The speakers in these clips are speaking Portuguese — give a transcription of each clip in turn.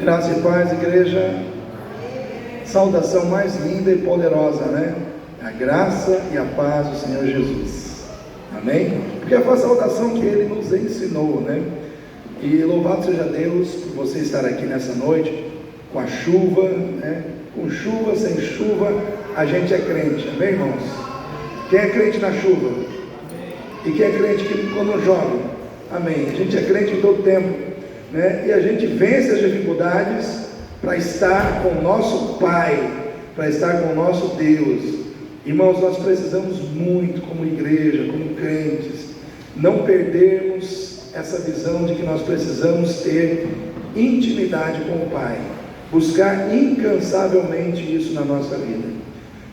Graça e paz, igreja. Saudação mais linda e poderosa, né? A graça e a paz do Senhor Jesus. Amém? Porque foi a saudação que Ele nos ensinou, né? E louvado seja Deus por você estar aqui nessa noite, com a chuva, né? Com chuva, sem chuva, a gente é crente, amém, irmãos? Quem é crente na chuva? E quem é crente quando chove? Amém. A gente é crente em todo tempo, né? E a gente vence as dificuldades para estar com o nosso Pai, para estar com o nosso Deus. Irmãos, nós precisamos muito, como igreja, como crentes, não perdermos essa visão de que nós precisamos ter intimidade com o Pai, buscar incansavelmente isso na nossa vida.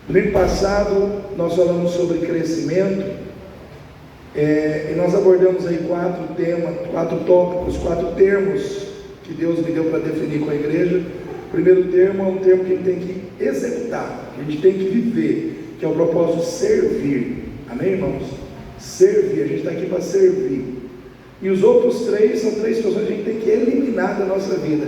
No ano passado nós falamos sobre crescimento, e nós abordamos aí 4 tópicos, 4 termos que Deus me deu para definir com a igreja. O primeiro termo é um termo que a gente tem que executar, que a gente tem que viver, que é o propósito servir. Amém, irmãos? Servir, a gente está aqui para servir. E os outros 3 são 3 situações que a gente tem que eliminar da nossa vida: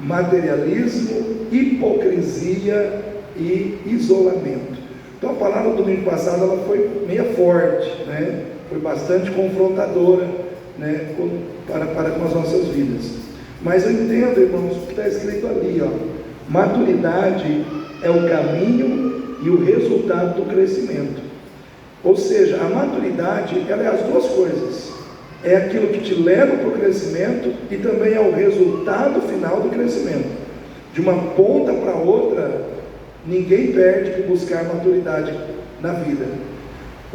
materialismo, hipocrisia e isolamento. Então a palavra do domingo passado ela foi meio forte, né? Foi bastante confrontadora, né? para com as nossas vidas. Mas eu entendo, irmãos, o que está escrito ali, ó: maturidade é o caminho e o resultado do crescimento. Ou seja, a maturidade, ela é as duas coisas: é aquilo que te leva para o crescimento e também é o resultado final do crescimento. De uma ponta para outra, ninguém perde por buscar maturidade na vida.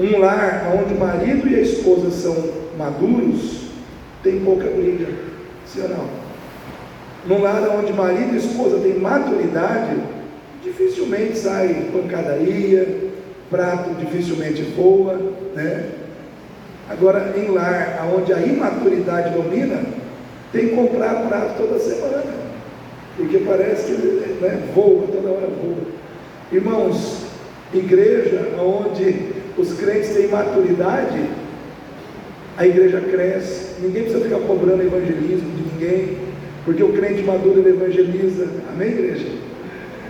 Um lar onde o marido e a esposa são maduros, tem pouca briga, sim ou não? Num lar onde marido e esposa têm maturidade, dificilmente sai pancadaria, prato dificilmente voa, né? Agora, em lar onde a imaturidade domina, tem que comprar prato toda semana, porque parece que, né, voa, toda hora voa. Irmãos, igreja onde os crentes têm maturidade, a igreja cresce. Ninguém precisa ficar cobrando evangelismo de ninguém, porque o crente maduro ele evangeliza. Amém, igreja?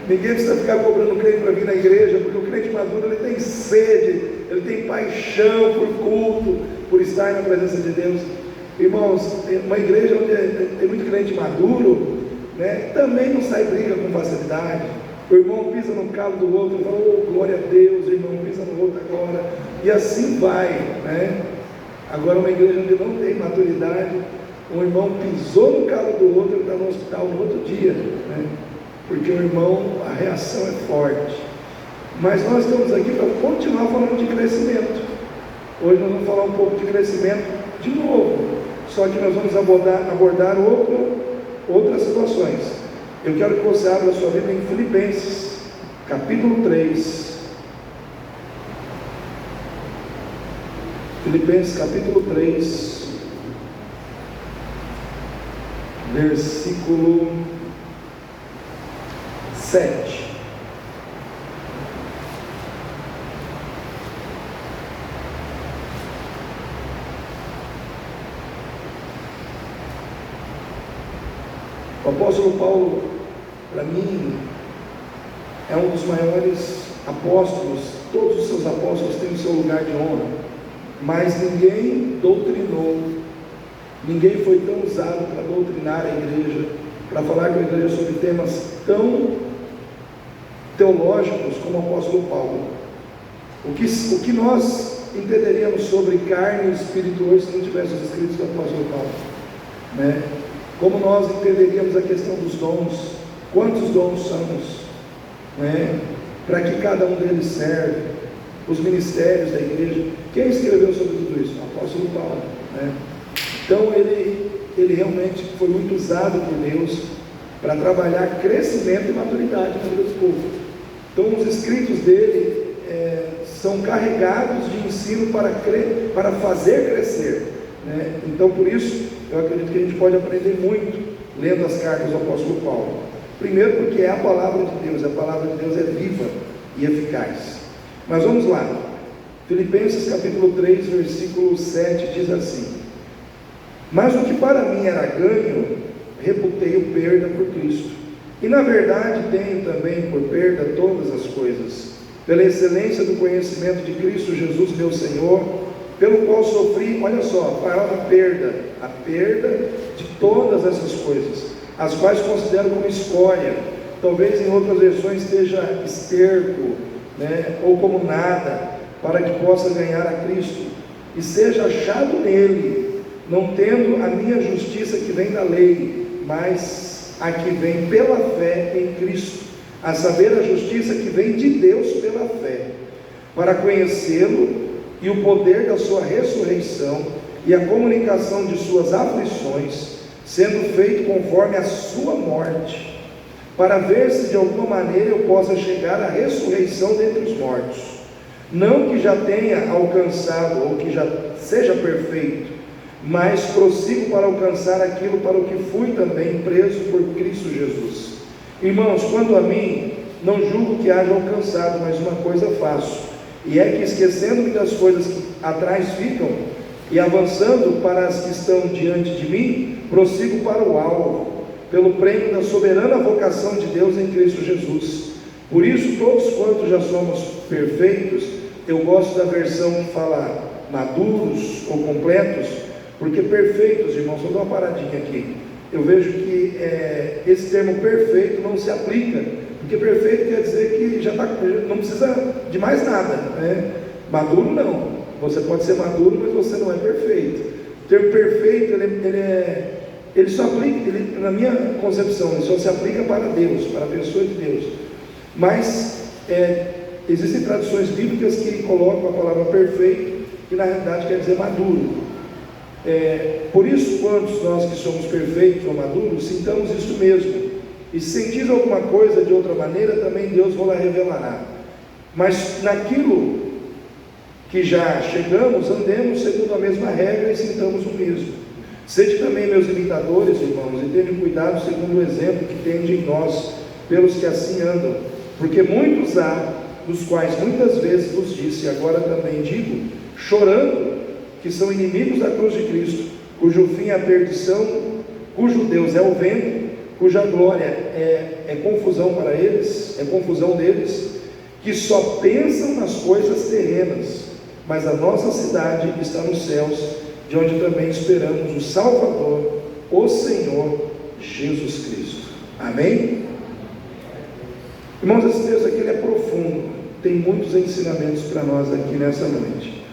Ninguém precisa ficar cobrando o crente para vir na igreja, porque o crente maduro ele tem sede, ele tem paixão por culto, por estar na presença de Deus. Irmãos, uma igreja onde tem muito crente maduro, né, também não sai briga com facilidade. O irmão pisa no calo do outro e fala: oh, glória a Deus, o irmão pisa no outro agora, e assim vai, né? Agora, uma igreja onde não tem maturidade, um irmão pisou no calo do outro, ele está no hospital no outro dia, né? Porque o irmão, a reação é forte. Mas nós estamos aqui para continuar falando de crescimento. Hoje nós vamos falar um pouco de crescimento de novo, só que nós vamos abordar outras situações. Eu quero que você abra a sua Bíblia em Filipenses, capítulo 3. Filipenses, capítulo 3, versículo 7. O apóstolo Paulo, para mim, é um dos maiores apóstolos. Todos os seus apóstolos têm o seu lugar de honra, mas ninguém doutrinou, ninguém foi tão usado para doutrinar a igreja, para falar com a igreja sobre temas tão teológicos como o apóstolo Paulo. O que nós entenderíamos sobre carne e espírito hoje se não tivesse os escritos do apóstolo Paulo, né? Como nós entenderíamos a questão dos dons, quantos dons somos, né? Para que cada um deles serve, os ministérios da igreja. Quem escreveu sobre tudo isso? O apóstolo Paulo, né? Então ele realmente foi muito usado por Deus para trabalhar crescimento e maturidade na vida do povo. Então os escritos dele são carregados de ensino para fazer crescer, né? Então por isso eu acredito que a gente pode aprender muito lendo as cartas do apóstolo Paulo. Primeiro porque é a palavra de Deus é viva e eficaz. Mas vamos lá, Filipenses capítulo 3, versículo 7 diz assim: mas o que para mim era ganho, reputei-o perda por Cristo. E na verdade tenho também por perda todas as coisas, pela excelência do conhecimento de Cristo Jesus meu Senhor, pelo qual sofri, olha só, a palavra perda, a perda de todas essas coisas, as quais considero como escória, talvez em outras versões esteja esterco, ou como nada, para que possa ganhar a Cristo, e seja achado nele, não tendo a minha justiça que vem da lei, mas a que vem pela fé em Cristo, a saber, a justiça que vem de Deus pela fé, para conhecê-lo e o poder da sua ressurreição e a comunicação de suas aflições, sendo feito conforme a sua morte, para ver se de alguma maneira eu possa chegar à ressurreição dentre os mortos. Não que já tenha alcançado ou que já seja perfeito, mas prossigo para alcançar aquilo para o que fui também preso por Cristo Jesus. Irmãos, quanto a mim, não julgo que haja alcançado, mas uma coisa faço, e é que, esquecendo-me das coisas que atrás ficam e avançando para as que estão diante de mim, prossigo para o alvo, pelo prêmio da soberana vocação de Deus em Cristo Jesus. Por isso, todos quantos já somos perfeitos, eu gosto da versão que fala maduros ou completos, porque perfeitos, irmãos, vou dar uma paradinha aqui. Eu vejo que esse termo perfeito não se aplica, porque perfeito quer dizer que já não precisa de mais nada, Maduro não, você pode ser maduro, mas você não é perfeito. O termo perfeito, ele só aplica, na minha concepção, ele só se aplica para Deus, para a pessoa de Deus. Mas existem traduções bíblicas que colocam a palavra perfeito, que na realidade quer dizer maduro. Por isso, quantos nós que somos perfeitos ou maduros, sintamos isso mesmo, e se sentir alguma coisa de outra maneira, também Deus vos revelará. Mas naquilo que já chegamos, andemos segundo a mesma regra e sintamos o mesmo. Sede também meus imitadores, irmãos, e tenham cuidado segundo o exemplo que tende em nós, pelos que assim andam, porque muitos há, dos quais muitas vezes vos disse, e agora também digo, chorando, que são inimigos da cruz de Cristo, cujo fim é a perdição, cujo Deus é o vento, cuja glória é confusão para eles, é confusão deles, que só pensam nas coisas terrenas, mas a nossa cidade está nos céus, de onde também esperamos o Salvador, o Senhor Jesus Cristo. Amém? Irmãos, esse texto aqui ele é profundo, tem muitos ensinamentos para nós aqui nessa noite.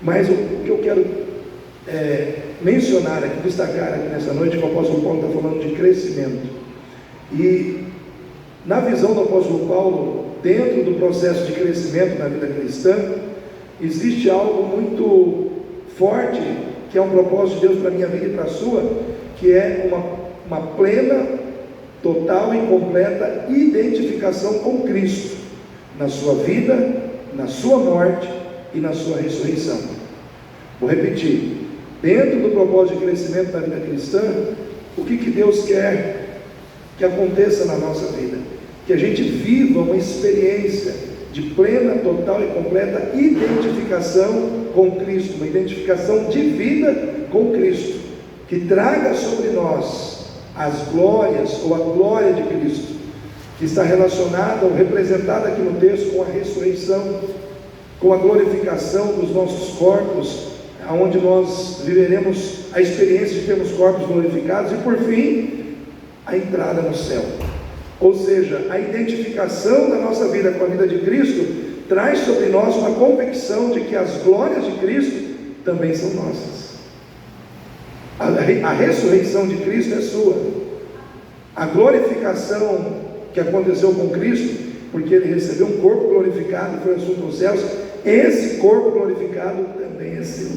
Mas o que eu quero mencionar aqui, destacar aqui nessa noite, que o apóstolo Paulo está falando de crescimento. E na visão do apóstolo Paulo, dentro do processo de crescimento na vida cristã, existe algo muito forte, que é um propósito de Deus para a minha vida e para a sua, que é uma plena, total e completa identificação com Cristo, na sua vida, na sua morte e na sua ressurreição. Vou repetir, dentro do propósito de crescimento da vida cristã, o que Deus quer que aconteça na nossa vida? Que a gente viva uma experiência de plena, total e completa identificação com Cristo, uma identificação de vida com Cristo, que traga sobre nós as glórias ou a glória de Cristo, que está relacionada ou representada aqui no texto com a ressurreição, com a glorificação dos nossos corpos, onde nós viveremos a experiência de termos corpos glorificados, e por fim, a entrada no céu. Ou seja, a identificação da nossa vida com a vida de Cristo traz sobre nós uma convicção de que as glórias de Cristo também são nossas. A ressurreição de Cristo é sua. A glorificação que aconteceu com Cristo, porque Ele recebeu um corpo glorificado e foi assunto aos céus, esse corpo glorificado também é seu.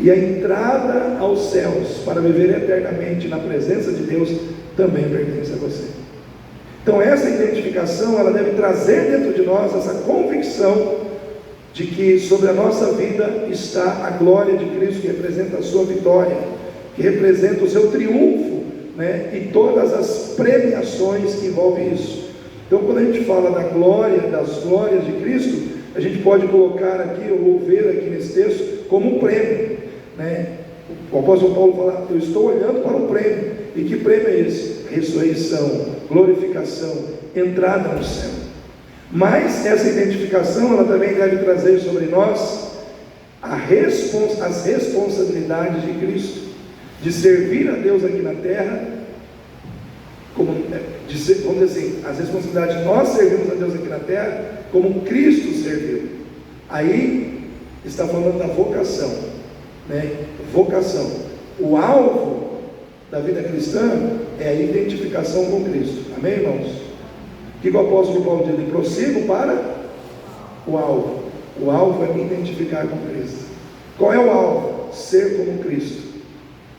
E a entrada aos céus para viver eternamente na presença de Deus também pertence a você. Então essa identificação, ela deve trazer dentro de nós essa convicção de que sobre a nossa vida está a glória de Cristo, que representa a sua vitória, que representa o seu triunfo, e todas as premiações que envolvem isso. Então quando a gente fala da glória, das glórias de Cristo, a gente pode colocar aqui, ou ver aqui nesse texto, como um prêmio, O apóstolo Paulo fala, eu estou olhando para o prêmio. E que prêmio é esse? Ressurreição, glorificação, entrada no céu. Mas essa identificação, ela também deve trazer sobre nós as responsabilidades de Cristo, de servir a Deus aqui na terra, vamos dizer assim, as responsabilidades de nós servimos a Deus aqui na terra, como Cristo serviu. Aí está falando da vocação, né? Vocação. O alvo da vida cristã é a identificação com Cristo. Amém, irmãos? O que o apóstolo Paulo diz? Prossigo para o alvo. O alvo é me identificar com Cristo. Qual é o alvo? Ser como Cristo,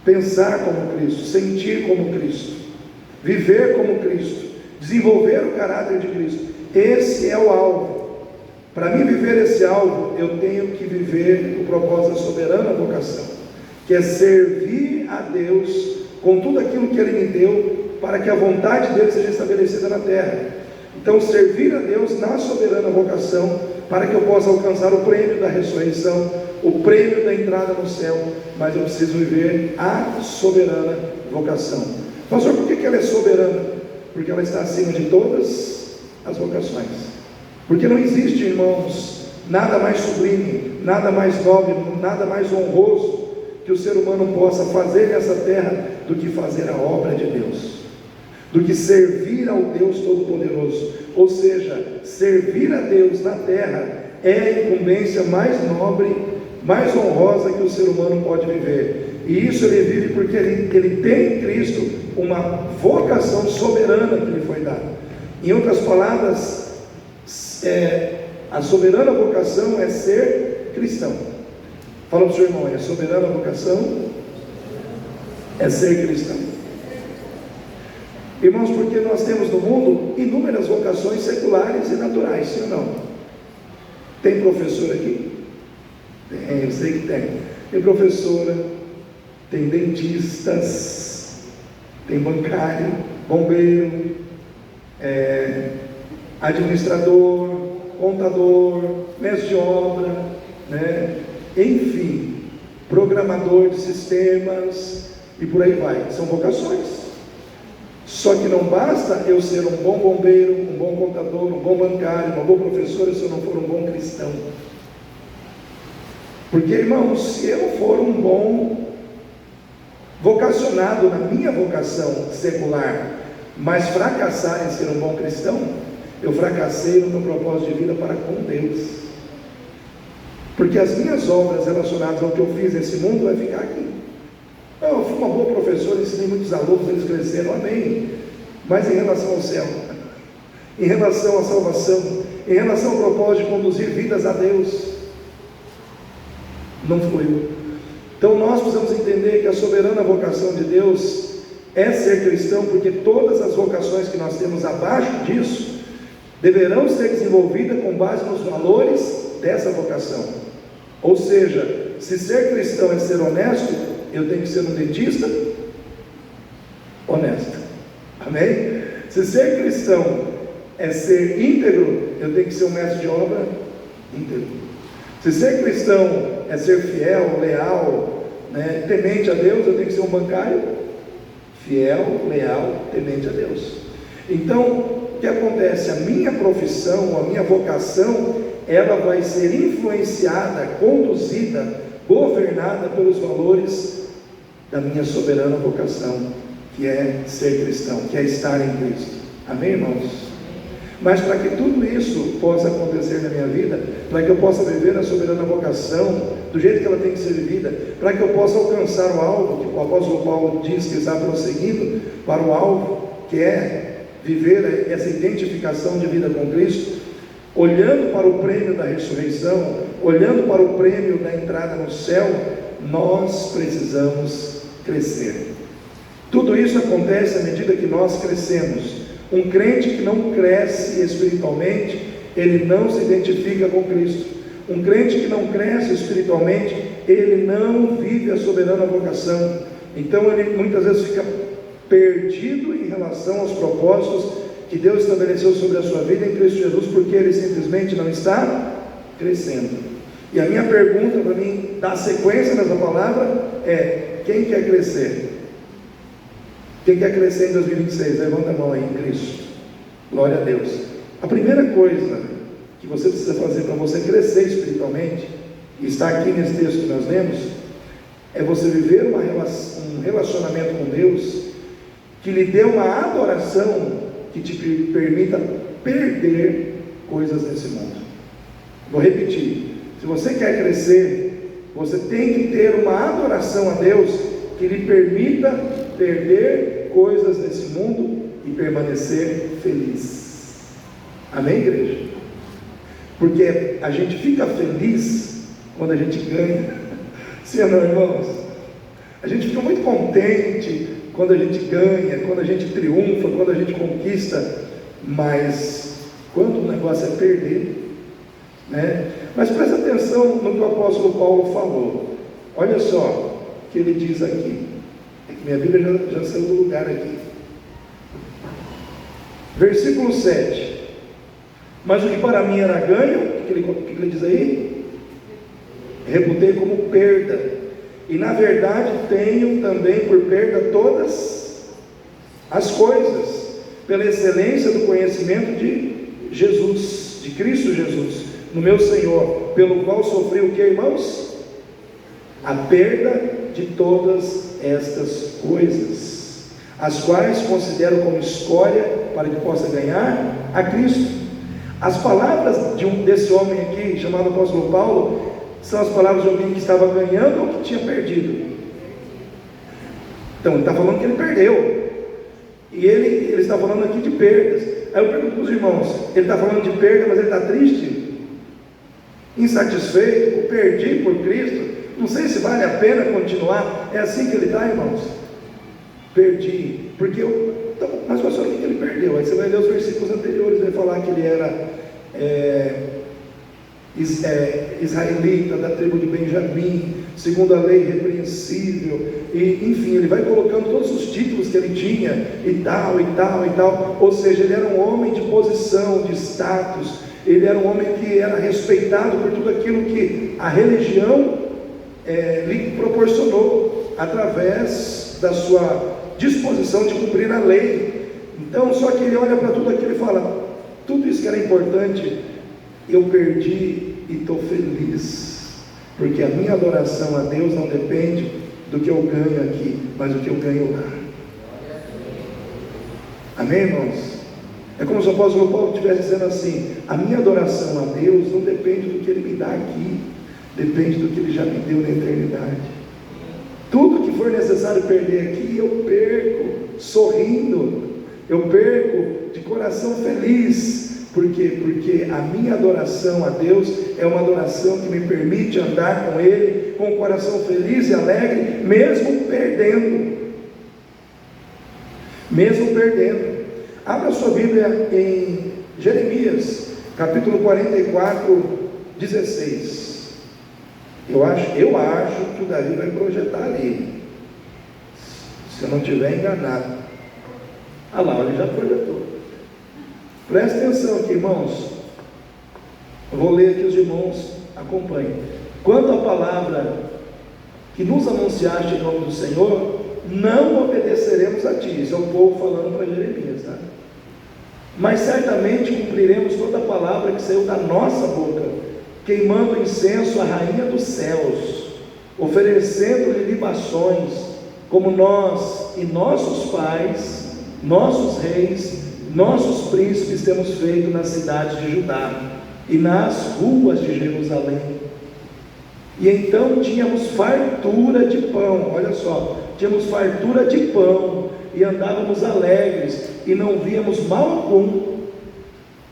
pensar como Cristo, sentir como Cristo, viver como Cristo, desenvolver o caráter de Cristo. Esse é o alvo. Para mim viver esse alvo, eu tenho que viver o propósito da soberana vocação, que é servir a Deus com tudo aquilo que Ele me deu, para que a vontade dEle seja estabelecida na terra. Então, servir a Deus na soberana vocação, para que eu possa alcançar o prêmio da ressurreição, o prêmio da entrada no céu. Mas eu preciso viver a soberana vocação. Pastor, por que ela é soberana? Porque ela está acima de todas as vocações. Porque não existe, irmãos, nada mais sublime, nada mais nobre, nada mais honroso que o ser humano possa fazer nessa terra do que fazer a obra de Deus, do que servir ao Deus Todo-Poderoso. Ou seja, servir a Deus na terra é a incumbência mais nobre, mais honrosa que o ser humano pode viver. E isso ele vive porque ele tem em Cristo uma vocação soberana que lhe foi dada. Em outras palavras, a soberana vocação é ser cristão. Fala para o seu irmão, a soberana vocação é ser cristão. Irmãos, porque nós temos no mundo inúmeras vocações seculares e naturais, sim ou não? Tem professor aqui? Tem, eu sei que tem. Tem professora, tem dentistas, tem bancário, bombeiro, administrador, contador, mestre de obra, né? Enfim, programador de sistemas e por aí vai. São vocações. Só que não basta eu ser um bom bombeiro, um bom contador, um bom bancário, uma boa professora, se eu não for um bom cristão. Porque, irmãos, se eu for um bom vocacionado na minha vocação secular, mas fracassar em ser um bom cristão, eu fracassei no meu propósito de vida para com Deus. Porque as minhas obras relacionadas ao que eu fiz nesse mundo vai ficar aqui. Eu fui uma boa professora, ensinei muitos alunos, eles cresceram, amém. Mas em relação ao céu, em relação à salvação, em relação ao propósito de conduzir vidas a Deus, não fluiu. Então nós precisamos entender que a soberana vocação de Deus é ser cristão, porque todas as vocações que nós temos abaixo disso deverão ser desenvolvidas com base nos valores dessa vocação. Ou seja, se ser cristão é ser honesto, eu tenho que ser um dentista honesto, amém? Se ser cristão é ser íntegro, eu tenho que ser um mestre de obra íntegro. Se ser cristão é ser fiel, leal, né, temente a Deus, eu tenho que ser um bancário fiel, leal, temente a Deus. Então, o que acontece? A minha profissão, a minha vocação, ela vai ser influenciada, conduzida, governada pelos valores da minha soberana vocação, que é ser cristão, que é estar em Cristo. Amém, irmãos? Mas para que tudo isso possa acontecer na minha vida, para que eu possa viver a soberana vocação do jeito que ela tem que ser vivida, para que eu possa alcançar o alvo, que o apóstolo Paulo diz que está prosseguindo para o alvo, que é viver essa identificação de vida com Cristo, olhando para o prêmio da ressurreição, olhando para o prêmio da entrada no céu, nós precisamos crescer. Tudo isso acontece à medida que nós crescemos. Um crente que não cresce espiritualmente, ele não se identifica com Cristo. Um crente que não cresce espiritualmente, ele não vive a soberana vocação. Então ele muitas vezes fica perdido em relação aos propósitos que Deus estabeleceu sobre a sua vida em Cristo Jesus, porque ele simplesmente não está crescendo. E a minha pergunta para mim, dar sequência nessa palavra, é: quem quer crescer? Quem quer crescer em 2026? Levanta a mão aí em Cristo. Glória a Deus. A primeira coisa que você precisa fazer para você crescer espiritualmente, e está aqui nesse texto que nós lemos, é você viver um relacionamento com Deus que lhe dê uma adoração que te permita perder coisas nesse mundo. Vou repetir: se você quer crescer, você tem que ter uma adoração a Deus que lhe permita perder coisas nesse mundo e permanecer feliz. Amém, igreja? Porque a gente fica feliz quando a gente ganha. Sim ou não, irmãos? A gente fica muito contente quando a gente ganha, quando a gente triunfa, quando a gente conquista, mas quando o negócio é perder, né? Mas presta atenção no que o apóstolo Paulo falou. Olha só o que ele diz aqui. É que minha Bíblia já saiu do lugar aqui. Versículo 7. Mas o que para mim era ganho, o que ele diz aí? Reputei como perda, e na verdade tenho também por perda todas as coisas, pela excelência do conhecimento de Jesus, de Cristo Jesus, no meu Senhor, pelo qual sofri o que, irmãos? A perda de todas estas coisas, as quais considero como escória para que possa ganhar a Cristo. As palavras desse homem aqui, chamado apóstolo Paulo, são as palavras de alguém que estava ganhando ou que tinha perdido. Então ele está falando que ele perdeu, e ele está falando aqui de perdas. Aí eu pergunto para os irmãos: ele está falando de perda, mas ele está triste, insatisfeito, perdi por Cristo, não sei se vale a pena continuar. É assim que ele está, irmãos? Perdi, porque então, mas pastor, o que ele perdeu? Aí você vai ler os versículos anteriores, vai falar que ele era israelita, da tribo de Benjamim, segundo a lei irrepreensível, e enfim, ele vai colocando todos os títulos que ele tinha, e tal, e tal, e tal. Ou seja, ele era um homem de posição, de status, ele era um homem que era respeitado por tudo aquilo que a religião lhe proporcionou, através da sua disposição de cumprir a lei. Então, só que ele olha para tudo aquilo e fala: tudo isso que era importante, eu perdi e estou feliz, porque a minha adoração a Deus não depende do que eu ganho aqui, mas do que eu ganho lá. Amém, irmãos? É como se o apóstolo Paulo estivesse dizendo assim: a minha adoração a Deus não depende do que Ele me dá aqui, depende do que Ele já me deu na eternidade. Tudo que for necessário perder aqui, eu perco sorrindo, eu perco de coração feliz. Por quê? Porque a minha adoração a Deus é uma adoração que me permite andar com Ele com o coração feliz e alegre, mesmo perdendo. Mesmo perdendo. Abra sua Bíblia em Jeremias, capítulo 44, 16. Eu acho que o Davi vai projetar ali, se eu não estiver enganado. Ah lá, ele já projetou. Presta atenção aqui, irmãos. Eu vou ler aqui, os irmãos acompanhem. Quanto à palavra que nos anunciaste em nome do Senhor, não obedeceremos a ti. Isso é o povo falando para Jeremias, tá? Mas certamente cumpriremos toda a palavra que saiu da nossa boca, queimando incenso à rainha dos céus, oferecendo-lhe libações, como nós e nossos pais, nossos reis, nossos príncipes temos feito nas cidades de Judá e nas ruas de Jerusalém. E então tínhamos fartura de pão, olha só, tínhamos fartura de pão, e andávamos alegres, e não víamos mal algum.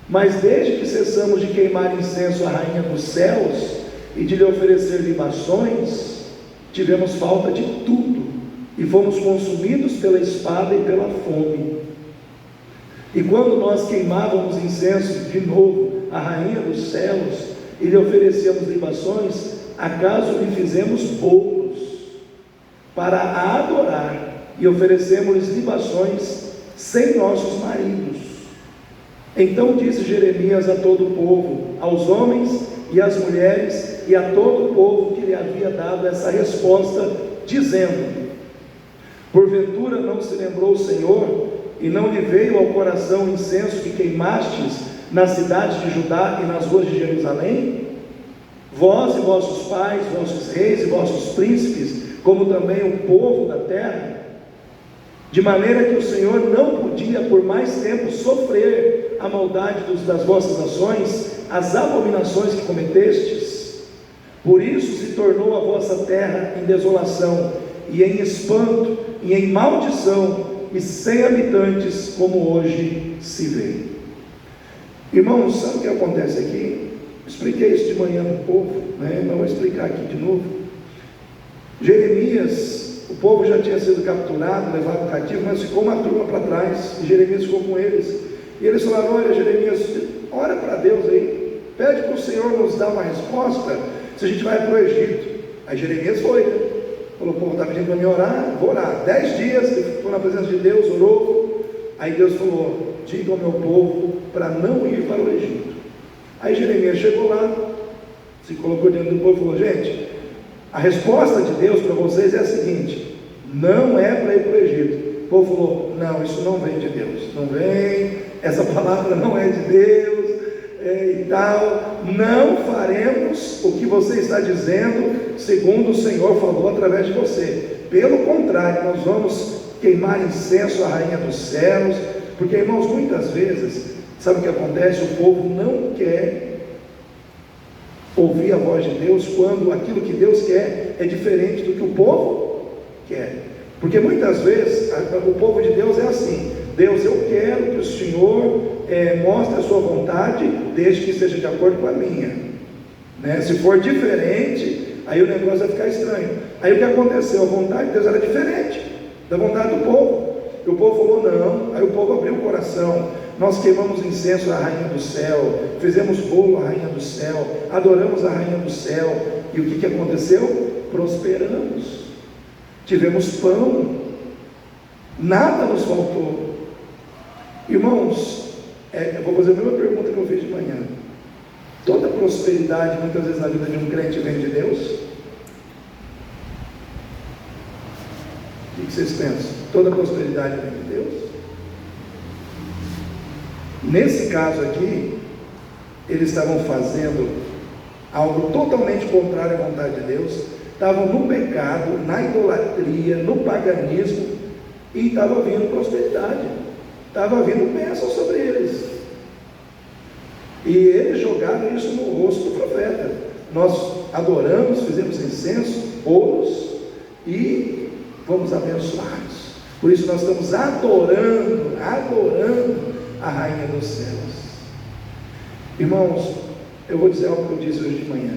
Mas desde que cessamos de queimar incenso à rainha dos céus, e de lhe oferecer libações, tivemos falta de tudo, e fomos consumidos pela espada e pela fome. E quando nós queimávamos incenso de novo à rainha dos céus, e lhe oferecíamos libações, acaso lhe fizemos bolos para a adorar, e oferecemos-lhes libações sem nossos maridos? Então disse Jeremias a todo o povo, aos homens e às mulheres, e a todo o povo que lhe havia dado essa resposta, dizendo: Porventura não se lembrou o Senhor, e não lhe veio ao coração o incenso que queimastes nas cidades de Judá e nas ruas de Jerusalém? Vós e vossos pais, vossos reis e vossos príncipes, como também o povo da terra, de maneira que o Senhor não podia por mais tempo sofrer a maldade das vossas ações, as abominações que cometestes. Por isso se tornou a vossa terra em desolação, e em espanto, e em maldição, e sem habitantes, como hoje se vê. Irmãos, sabe o que acontece aqui? Expliquei isso de manhã para o povo, mas vou explicar aqui de novo. Jeremias, o povo já tinha sido capturado, levado cativo, mas ficou uma turma para trás, e Jeremias ficou com eles, e eles falaram: olha Jeremias, ora para Deus aí, pede para o Senhor nos dar uma resposta, se a gente vai para o Egito. Aí Jeremias foi, né? Falou: o povo está pedindo para mim orar, vou orar. 10 dias, ele ficou na presença de Deus, orou, aí Deus falou: diga ao meu povo para não ir para o Egito. Aí Jeremias chegou lá, se colocou diante do povo e falou: gente, a resposta de Deus para vocês é a seguinte: não é para ir para o Egito. O povo falou: não, isso não vem de Deus, não vem, essa palavra não é de Deus, e tal, não faremos o que você está dizendo, segundo o Senhor falou através de você. Pelo contrário, nós vamos queimar incenso à rainha dos céus, porque, irmãos, muitas vezes, sabe o que acontece? O povo não quer ouvir a voz de Deus, quando aquilo que Deus quer é diferente do que o povo quer. Porque muitas vezes o povo de Deus é assim: Deus, eu quero que o Senhor mostre a sua vontade, desde que seja de acordo com a minha, né? Se for diferente, aí o negócio vai ficar estranho. Aí o que aconteceu? A vontade de Deus era diferente da vontade do povo, e o povo falou não. Aí o povo abriu o coração, nós queimamos incenso à rainha do céu, fizemos bolo à rainha do céu, adoramos a rainha do céu, e o que aconteceu? Prosperamos, tivemos pão, nada nos faltou. Irmãos, eu vou fazer a mesma pergunta que eu fiz de manhã: toda prosperidade muitas vezes na vida de um crente vem de Deus? O que vocês pensam? Toda prosperidade vem de Deus? Nesse caso aqui, eles estavam fazendo algo totalmente contrário à vontade de Deus, estavam no pecado, na idolatria, no paganismo, e estava vindo prosperidade, estava vindo bênção sobre eles, e eles jogaram isso no rosto do profeta. Nós adoramos, fizemos incenso, bolos, e fomos abençoados, por isso nós estamos adorando a rainha dos céus. Irmãos, eu vou dizer algo que eu disse hoje de manhã: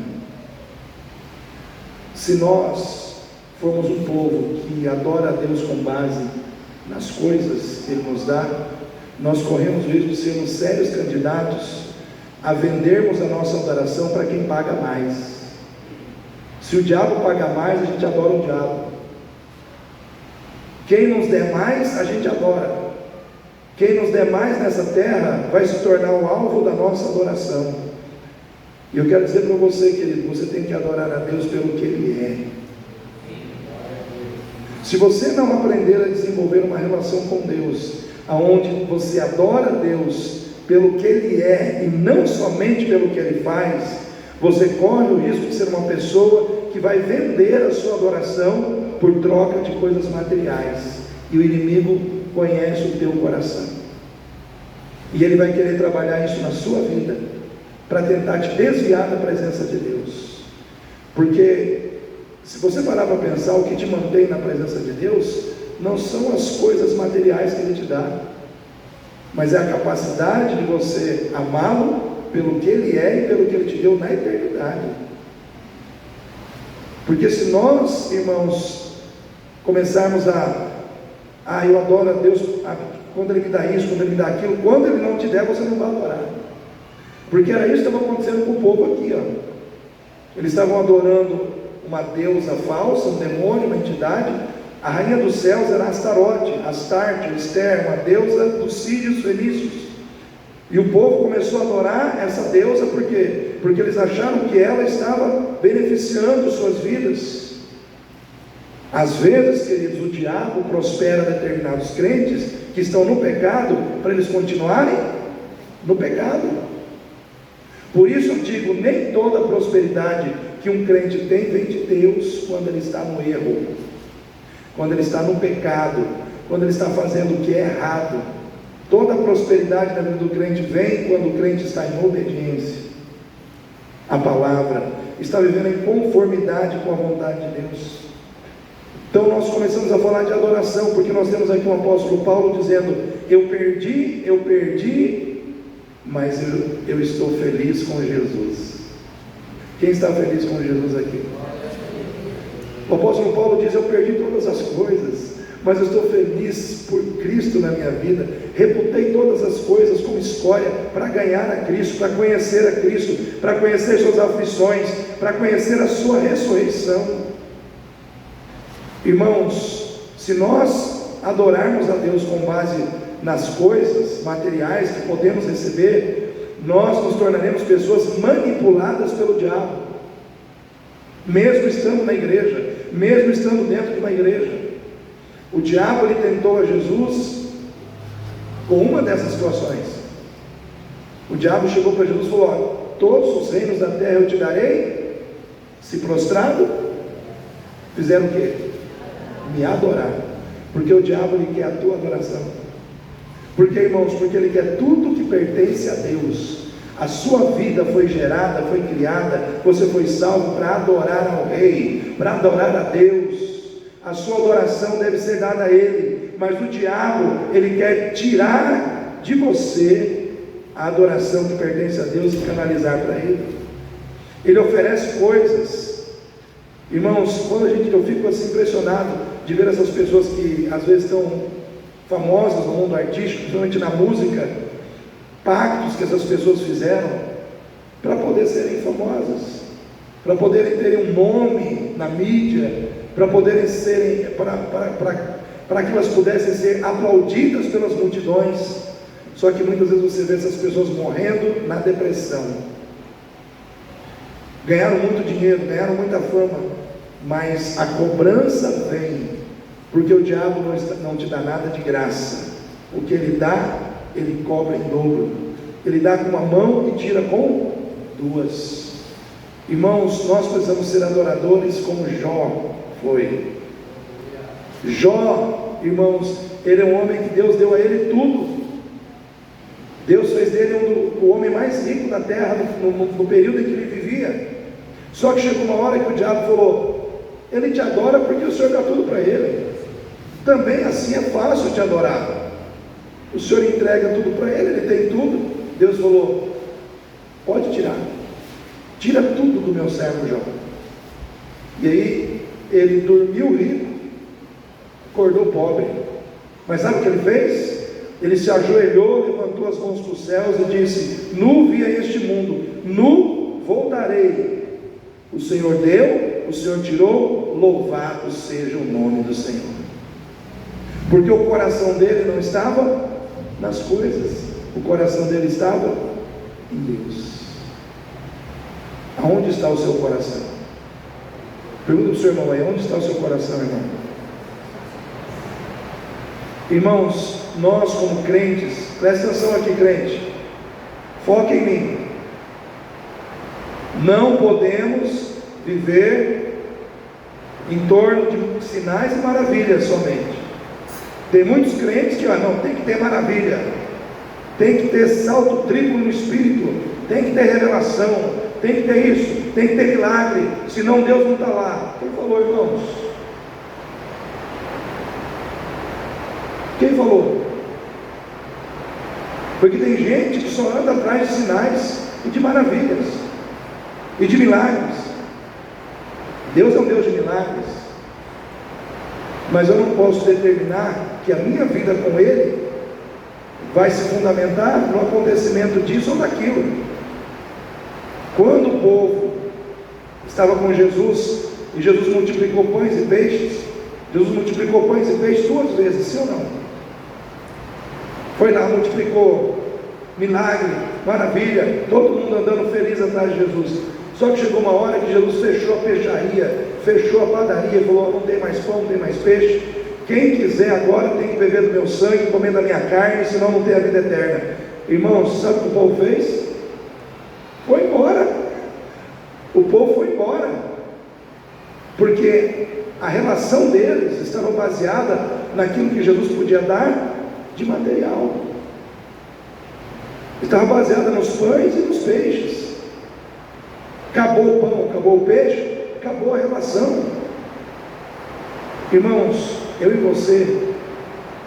se nós formos um povo que adora a Deus com base nas coisas que Ele nos dá, nós corremos o risco de sermos sérios candidatos a vendermos a nossa adoração para quem paga mais. Se o diabo paga mais, a gente adora o diabo. Quem nos der mais, a gente adora. Quem nos der mais nessa terra vai se tornar o alvo da nossa adoração. E eu quero dizer para você, querido, você tem que adorar a Deus pelo que Ele é. Se você não aprender a desenvolver uma relação com Deus, aonde você adora a Deus pelo que Ele é e não somente pelo que Ele faz, você corre o risco de ser uma pessoa que vai vender a sua adoração por troca de coisas materiais, e o inimigo conhece o teu coração, e ele vai querer trabalhar isso na sua vida, para tentar te desviar da presença de Deus. Porque se você parar para pensar, o que te mantém na presença de Deus não são as coisas materiais que Ele te dá, mas é a capacidade de você amá-lo pelo que Ele é e pelo que Ele te deu na eternidade. Porque se nós, irmãos, começarmos eu adoro a Deus quando Ele me dá isso, quando Ele me dá aquilo, quando Ele não te der, você não vai adorar. Porque era isso que estava acontecendo com o povo aqui, Eles estavam adorando uma deusa falsa, um demônio, uma entidade. A rainha dos céus era Astarote, Astarte, Esther, uma deusa dos sírios fenícios. E o povo começou a adorar essa deusa, por quê? Porque eles acharam que ela estava beneficiando suas vidas. Às vezes, queridos, o diabo prospera determinados crentes que estão no pecado, para eles continuarem no pecado. Por isso eu digo, nem toda prosperidade que um crente tem vem de Deus quando ele está no erro, quando ele está no pecado, quando ele está fazendo o que é errado. Toda prosperidade na vida do crente vem quando o crente está em obediência à palavra, está vivendo em conformidade com a vontade de Deus. Então nós começamos a falar de adoração, porque nós temos aqui o apóstolo Paulo dizendo: eu perdi, mas eu estou feliz com Jesus. Quem está feliz com Jesus aqui? O apóstolo Paulo diz: eu perdi todas as coisas, mas eu estou feliz por Cristo na minha vida. Reputei todas as coisas como escória para ganhar a Cristo, para conhecer a Cristo, para conhecer suas aflições, para conhecer a sua ressurreição. Irmãos, se nós adorarmos a Deus com base nas coisas materiais que podemos receber, nós nos tornaremos pessoas manipuladas pelo diabo, mesmo estando na igreja, mesmo estando dentro de uma igreja. O diabo, ele tentou a Jesus com uma dessas situações. O diabo chegou para Jesus e falou: olha, todos os reinos da terra eu te darei, se prostrado, fizeram o quê? Me adorar. Porque o diabo, ele quer a tua adoração. Porque, irmãos, porque ele quer tudo que pertence a Deus. A sua vida foi gerada, foi criada, você foi salvo para adorar ao Rei, para adorar a Deus. A sua adoração deve ser dada a Ele. Mas o diabo, ele quer tirar de você a adoração que pertence a Deus e canalizar para Ele. Ele oferece coisas. Irmãos, quando eu fico assim impressionado de ver essas pessoas que às vezes estão famosas no mundo artístico, principalmente na música, pactos que essas pessoas fizeram para poder serem famosas, para poderem terem um nome na mídia, para poderem serem, para que elas pudessem ser aplaudidas pelas multidões. Só que muitas vezes você vê essas pessoas morrendo na depressão. Ganharam muito dinheiro, ganharam muita fama, mas a cobrança vem, porque o diabo não te dá nada de graça. O que ele dá, ele cobra em dobro. Ele dá com uma mão e tira com duas. Irmãos, nós precisamos ser adoradores como Jó foi. Jó, irmãos, ele é um homem que Deus deu a ele tudo. Deus fez dele o homem mais rico da terra no período em que ele vivia. Só que chegou uma hora que o diabo falou: ele te adora porque o Senhor dá tudo para ele. Também assim é fácil te adorar. O Senhor entrega tudo para ele, ele tem tudo. Deus falou: pode tirar, tira tudo do meu servo Jó. E aí ele dormiu rico, acordou pobre. Mas sabe o que ele fez? Ele se ajoelhou, levantou as mãos para os céus e disse: nu vi a este mundo, nu voltarei. O Senhor deu, o Senhor tirou, louvado seja o nome do Senhor. Porque o coração dele não estava nas coisas, o coração dele estava em Deus. Aonde está o seu coração? Pergunta para o seu irmão aí: onde está o seu coração, irmão? Irmãos, nós como crentes, presta atenção aqui, crente, foca em mim. Não podemos viver em torno de sinais e maravilhas somente. Tem muitos crentes que não, tem que ter maravilha, tem que ter salto triplo no espírito, tem que ter revelação, tem que ter isso, tem que ter milagre, senão Deus não está lá. Quem falou, irmãos? Quem falou? Porque tem gente que só anda atrás de sinais e de maravilhas e de milagres. Deus é um Deus de milagres, mas eu não posso determinar que a minha vida com Ele vai se fundamentar no acontecimento disso ou daquilo. Quando o povo estava com Jesus e Jesus multiplicou pães e peixes, Jesus multiplicou pães e peixes 2 vezes, sim ou não? Foi lá, multiplicou, milagre, maravilha, todo mundo andando feliz atrás de Jesus. Só que chegou uma hora que Jesus fechou a peixaria, fechou a padaria e falou: não tem mais pão, não tem mais peixe. Quem quiser agora tem que beber do meu sangue, comer da minha carne, senão não tem a vida eterna. Irmãos, sabe o que o povo fez? Foi embora. O povo foi embora, porque a relação deles estava baseada naquilo que Jesus podia dar de material. Estava baseada nos pães e nos peixes. Acabou o pão, acabou o peixe, acabou a relação. Irmãos, eu e você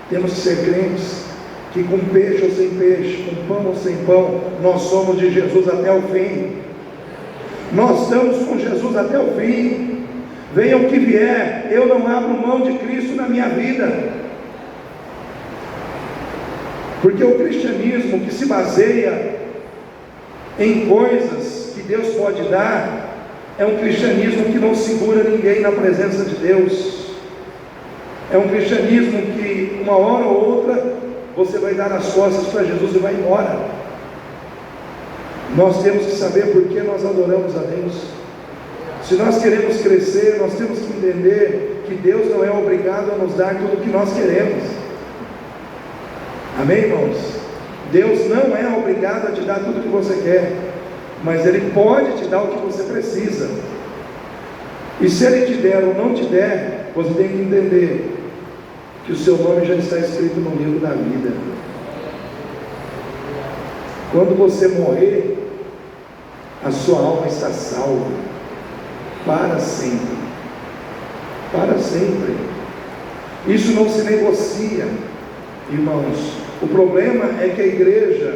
temos que ser crentes que com peixe ou sem peixe, com pão ou sem pão, nós somos de Jesus até o fim. Nós estamos com Jesus até o fim. Venha o que vier, eu não abro mão de Cristo na minha vida. Porque o cristianismo que se baseia em coisas que Deus pode dar, é um cristianismo que não segura ninguém na presença de Deus. É um cristianismo que uma hora ou outra você vai dar as costas para Jesus e vai embora. Nós temos que saber por que nós adoramos a Deus. Se nós queremos crescer, nós temos que entender que Deus não é obrigado a nos dar tudo o que nós queremos. Amém, irmãos? Deus não é obrigado a te dar tudo o que você quer, mas Ele pode te dar o que você precisa. E se Ele te der ou não te der, você tem que entender que o seu nome já está escrito no livro da vida. Quando você morrer, a sua alma está salva para sempre. Para sempre. Isso não se negocia, irmãos. O problema é que a igreja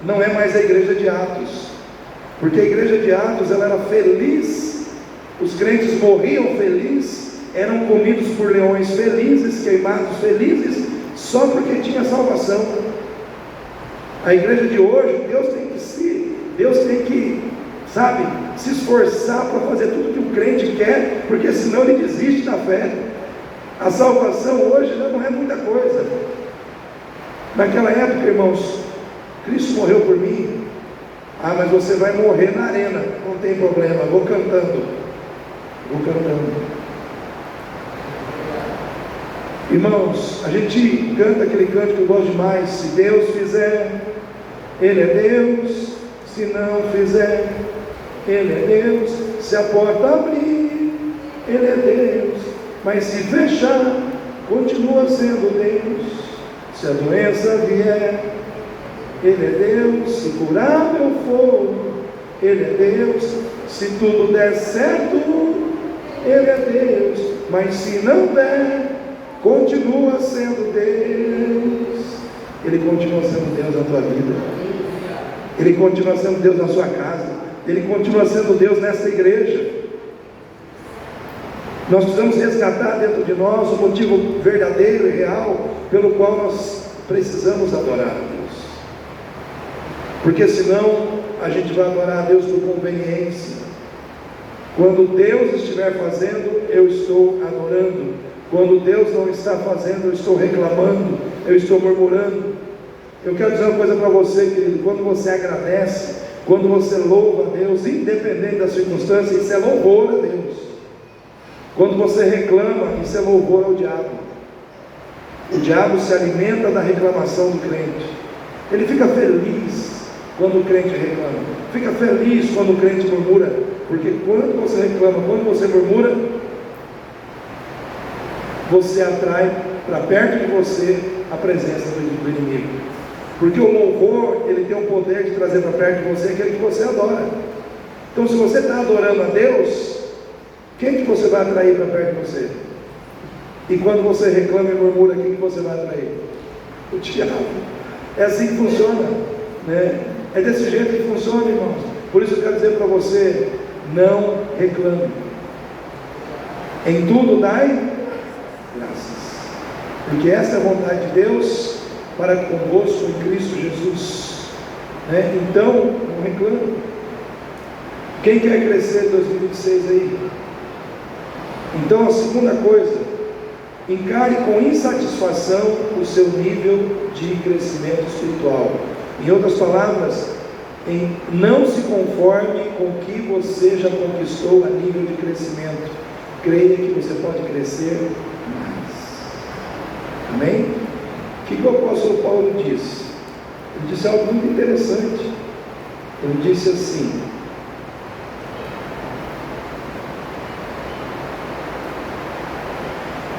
não é mais a igreja de Atos, porque a igreja de Atos ela era feliz, os crentes morriam felizes, eram comidos por leões felizes, queimados felizes, só porque tinha salvação. A igreja de hoje, Deus tem que, sabe, se esforçar para fazer tudo que o crente quer, porque senão ele desiste da fé. A salvação hoje não é muita coisa. Naquela época, irmãos, Cristo morreu por mim. Ah, mas você vai morrer na arena, não tem problema, vou cantando. Irmãos, a gente canta aquele canto que eu gosto demais: se Deus fizer, Ele é Deus; se não fizer, Ele é Deus; se a porta abrir, Ele é Deus; mas se fechar, continua sendo Deus. Se a doença vier, Ele é Deus; se curável for, Ele é Deus; se tudo der certo, Ele é Deus; mas se não der, continua sendo Deus. Ele continua sendo Deus na tua vida, Ele continua sendo Deus na sua casa, Ele continua sendo Deus nessa igreja. Nós precisamos resgatar dentro de nós o motivo verdadeiro e real pelo qual nós precisamos adorar a Deus, porque senão a gente vai adorar a Deus por conveniência. Quando Deus estiver fazendo, eu estou adorando. Quando Deus não está fazendo, eu estou reclamando, eu estou murmurando. Eu quero dizer uma coisa para você, querido: quando você agradece, quando você louva a Deus, independente da circunstância, isso é louvor a Deus. Quando você reclama, isso é louvor ao diabo. O diabo se alimenta da reclamação do crente. Ele fica feliz quando o crente reclama, fica feliz quando o crente murmura, porque quando você reclama, quando você murmura, você atrai para perto de você a presença do inimigo. Porque o louvor, ele tem o poder de trazer para perto de você aquele que você adora. Então, se você está adorando a Deus, quem que você vai atrair para perto de você? E quando você reclama e murmura, quem que você vai atrair? O diabo. É assim que funciona, né? É desse jeito que funciona, irmãos. Por isso eu quero dizer para você: não reclame. Em tudo dai graças, porque essa é a vontade de Deus para convosco em Cristo Jesus, né? Então, não reclame. Quem quer crescer em 2026 aí? Então, a segunda coisa: encare com insatisfação o seu nível de crescimento espiritual. Em outras palavras, Não se conforme com o que você já conquistou a nível de crescimento. Creia que você pode crescer mais. Amém? O que o apóstolo Paulo disse? Ele disse algo muito interessante. Ele disse assim: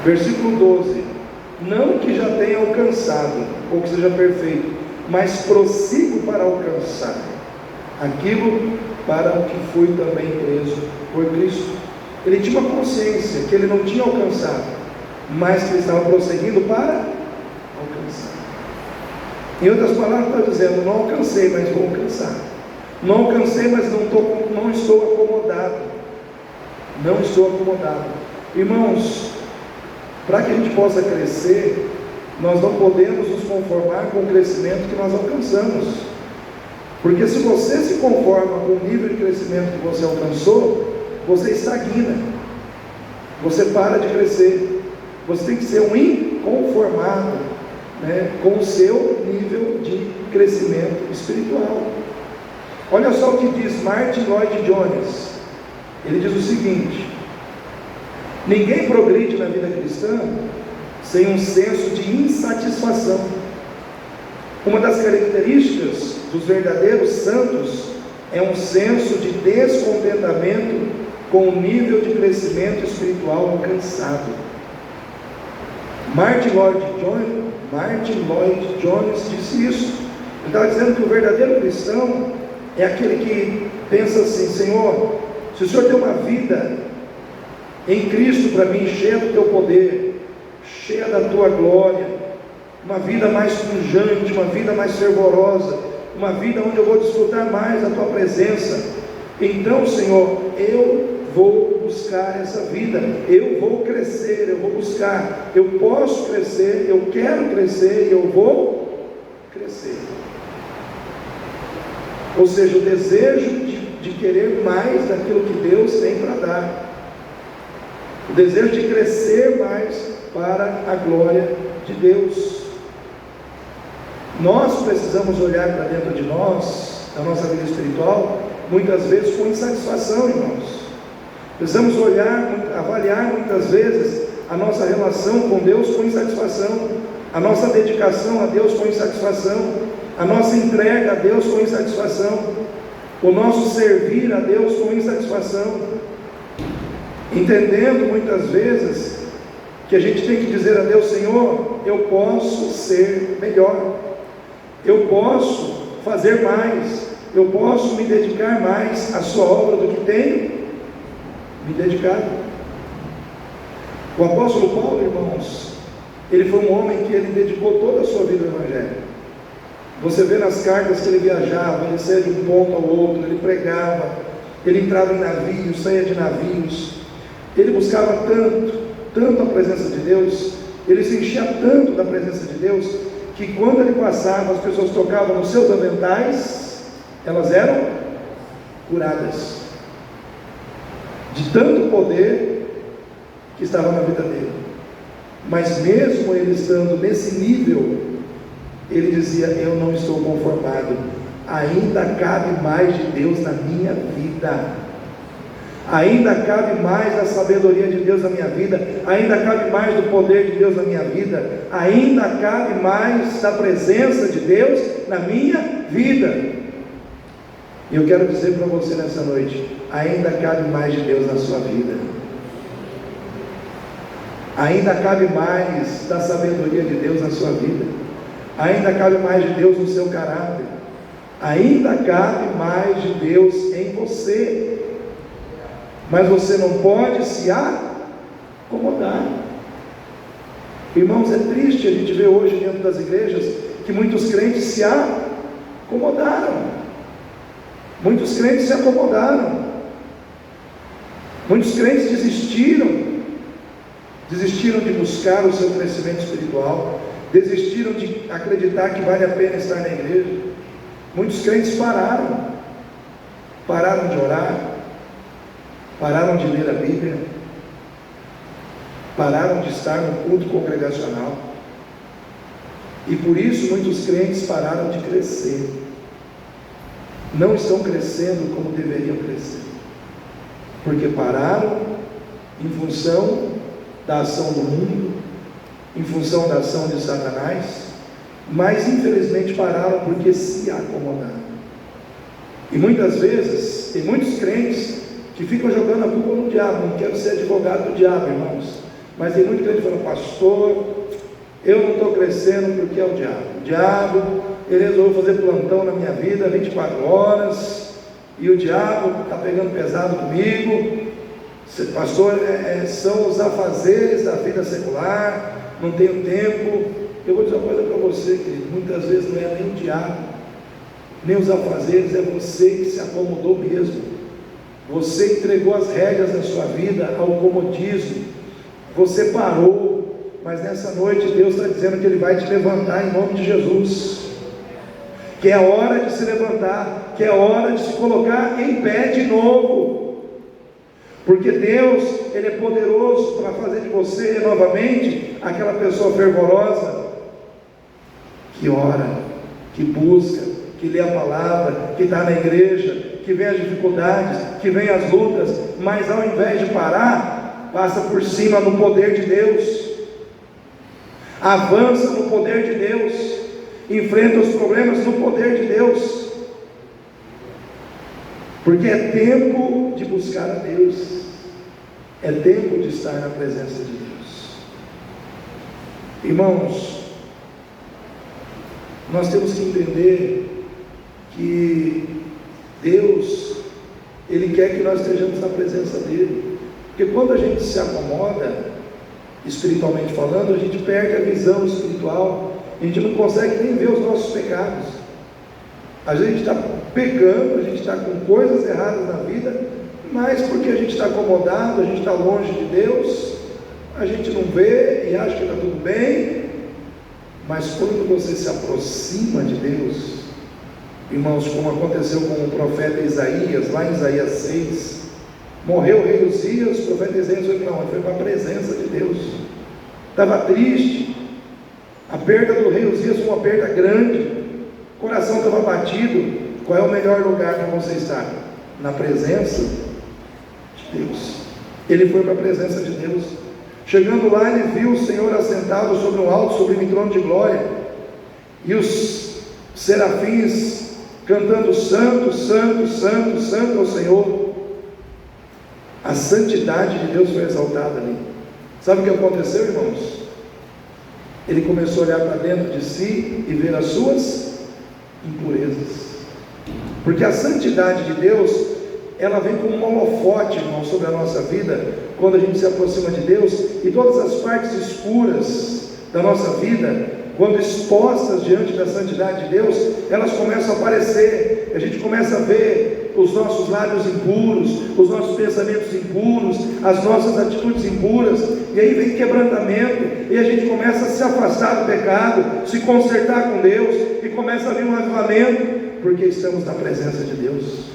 versículo 12: não que já tenha alcançado, ou que seja perfeito, mas prossigo para alcançar aquilo para o que fui também preso por Cristo. Ele tinha uma consciência que ele não tinha alcançado, mas que ele estava prosseguindo para alcançar. Em outras palavras, está dizendo: não alcancei, mas vou alcançar. Não alcancei, mas não estou acomodado. Não estou acomodado. Irmãos, para que a gente possa crescer, nós não podemos nos conformar com o crescimento que nós alcançamos. Porque se você se conforma com o nível de crescimento que você alcançou, você estagna, você para de crescer. Você tem que ser um inconformado, né, com o seu nível de crescimento espiritual. Olha só o que diz Martin Lloyd Jones. Ele diz o seguinte: ninguém progride na vida cristã sem um senso de insatisfação. Uma das características dos verdadeiros santos é um senso de descontentamento com o nível de crescimento espiritual alcançado. Martin Lloyd Jones disse isso. Ele estava dizendo que o verdadeiro cristão é aquele que pensa assim: Senhor, se o Senhor tem uma vida em Cristo para mim, cheia do teu poder, cheia da tua glória, uma vida mais pujante, uma vida mais fervorosa, uma vida onde eu vou desfrutar mais da tua presença, então, Senhor, eu vou buscar essa vida, eu vou crescer, eu vou buscar, eu posso crescer, eu quero crescer e eu vou crescer. Ou seja, o desejo de querer mais daquilo que Deus tem para dar, o desejo de crescer mais para a glória de Deus. Nós precisamos olhar para dentro de nós, da nossa vida espiritual, muitas vezes com insatisfação, irmãos. Precisamos avaliar muitas vezes a nossa relação com Deus com insatisfação, a nossa dedicação a Deus com insatisfação, a nossa entrega a Deus com insatisfação, o nosso servir a Deus com insatisfação, entendendo muitas vezes que a gente tem que dizer a Deus: Senhor, eu posso ser melhor, eu posso fazer mais, eu posso me dedicar mais à sua obra do que tenho me dedicado. O apóstolo Paulo, irmãos, ele foi um homem que ele dedicou toda a sua vida ao Evangelho. Você vê nas cartas que ele viajava, ele saía de um ponto ao outro, ele pregava, ele entrava em navios, saía de navios, ele buscava tanto a presença de Deus, ele se enchia tanto da presença de Deus, que quando ele passava, as pessoas tocavam nos seus aventais, elas eram curadas, de tanto poder que estava na vida dele. Mas mesmo ele estando nesse nível, ele dizia: eu não estou conformado, ainda cabe mais de Deus na minha vida, ainda cabe mais da sabedoria de Deus na minha vida, ainda cabe mais do poder de Deus na minha vida, ainda cabe mais da presença de Deus na minha vida. E eu quero dizer para você nessa noite: ainda cabe mais de Deus na sua vida, ainda cabe mais da sabedoria de Deus na sua vida, ainda cabe mais de Deus no seu caráter, ainda cabe mais de Deus em você. Mas você não pode se acomodar. Irmãos, é triste a gente ver hoje dentro das igrejas que muitos crentes se acomodaram. Muitos crentes se acomodaram. Muitos crentes desistiram de buscar o seu crescimento espiritual, desistiram de acreditar que vale a pena estar na igreja. Muitos crentes pararam de orar, pararam de ler a Bíblia, pararam de estar no culto congregacional, e por isso muitos crentes pararam de crescer. não estão crescendo como deveriam crescer, porque pararam em função da ação do mundo, em função da ação de Satanás, mas infelizmente pararam porque se acomodaram. E muitas vezes, tem muitos crentes que ficam jogando a culpa no diabo. Não quero ser advogado do diabo, irmãos, mas tem muito crente falando: pastor, eu não estou crescendo porque é o diabo. O diabo, ele resolveu fazer plantão na minha vida 24 horas, e o diabo está pegando pesado comigo. Pastor, são os afazeres da vida secular, não tenho tempo. Eu vou dizer uma coisa para você, querido: muitas vezes não é nem o diabo, nem os afazeres, é você que se acomodou mesmo. Você entregou as rédeas da sua vida ao comodismo, você parou. Mas nessa noite Deus está dizendo que Ele vai te levantar em nome de Jesus, que é hora de se levantar, que é hora de se colocar em pé de novo, porque Deus, Ele é poderoso para fazer de você novamente aquela pessoa fervorosa, que ora, que busca, que lê a palavra, que está na igreja, que vem as dificuldades, que vem as lutas, mas ao invés de parar, passa por cima no poder de Deus, avança no poder de Deus, enfrenta os problemas no poder de Deus, porque é tempo de buscar a Deus, é tempo de estar na presença de Deus. Irmãos, nós temos que entender que Deus, Ele quer que nós estejamos na presença dEle, porque quando a gente se acomoda, espiritualmente falando, a gente perde a visão espiritual, a gente não consegue nem ver os nossos pecados. A gente está pecando, a gente está com coisas erradas na vida, mas porque a gente está acomodado, a gente está longe de Deus, a gente não vê e acha que está tudo bem. Mas quando você se aproxima de Deus, irmãos, como aconteceu com o profeta Isaías, lá em Isaías 6, morreu o rei Uzias, o profeta Isaías foi para onde? Foi para a presença de Deus, estava triste, a perda do rei Uzias foi uma perda grande, o coração estava batido. Qual é o melhor lugar para você estar? Na presença de Deus. Ele foi para a presença de Deus. Chegando lá, ele viu o Senhor assentado sobre um alto, sublime trono de glória, e os serafins cantando: santo, santo, santo, santo ao Senhor. A santidade de Deus foi exaltada ali. Sabe o que aconteceu, irmãos? Ele começou a olhar para dentro de si e ver as suas impurezas, porque a santidade de Deus, ela vem como um holofote, irmão, sobre a nossa vida, quando a gente se aproxima de Deus, e todas as partes escuras da nossa vida, quando expostas diante da santidade de Deus, elas começam a aparecer. A gente começa a ver os nossos lábios impuros, os nossos pensamentos impuros, as nossas atitudes impuras, e aí vem quebrantamento, e a gente começa a se afastar do pecado, se consertar com Deus, e começa a vir um avivamento, porque estamos na presença de Deus.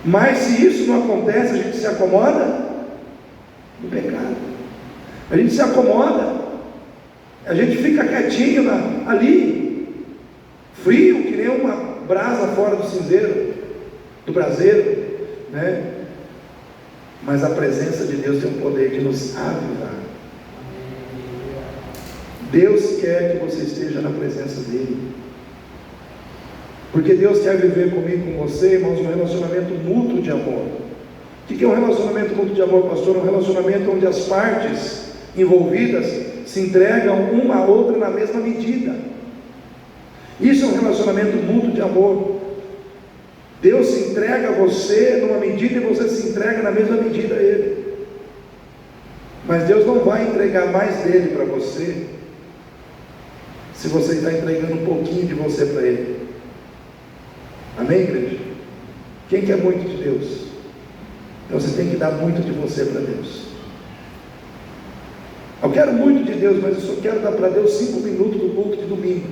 Mas se isso não acontece, a gente se acomoda no pecado, a gente se acomoda, a gente fica quietinho ali, frio, que nem uma brasa fora do cinzeiro, do braseiro, né? Mas a presença de Deus tem o poder de nos avivar. Deus quer que você esteja na presença dEle, porque Deus quer viver comigo, com você, irmãos, um relacionamento mútuo de amor. O que é um relacionamento mútuo de amor, pastor? Um relacionamento onde as partes envolvidas se entregam uma a outra na mesma medida. Isso é um relacionamento mútuo de amor. Deus se entrega a você numa medida e você se entrega na mesma medida a Ele. Mas Deus não vai entregar mais dele para você se você está entregando um pouquinho de você para Ele. Amém, igreja? Quem quer muito de Deus? Então você tem que dar muito de você para Deus. Eu quero muito de Deus, mas eu só quero dar para Deus 5 minutos do culto de domingo,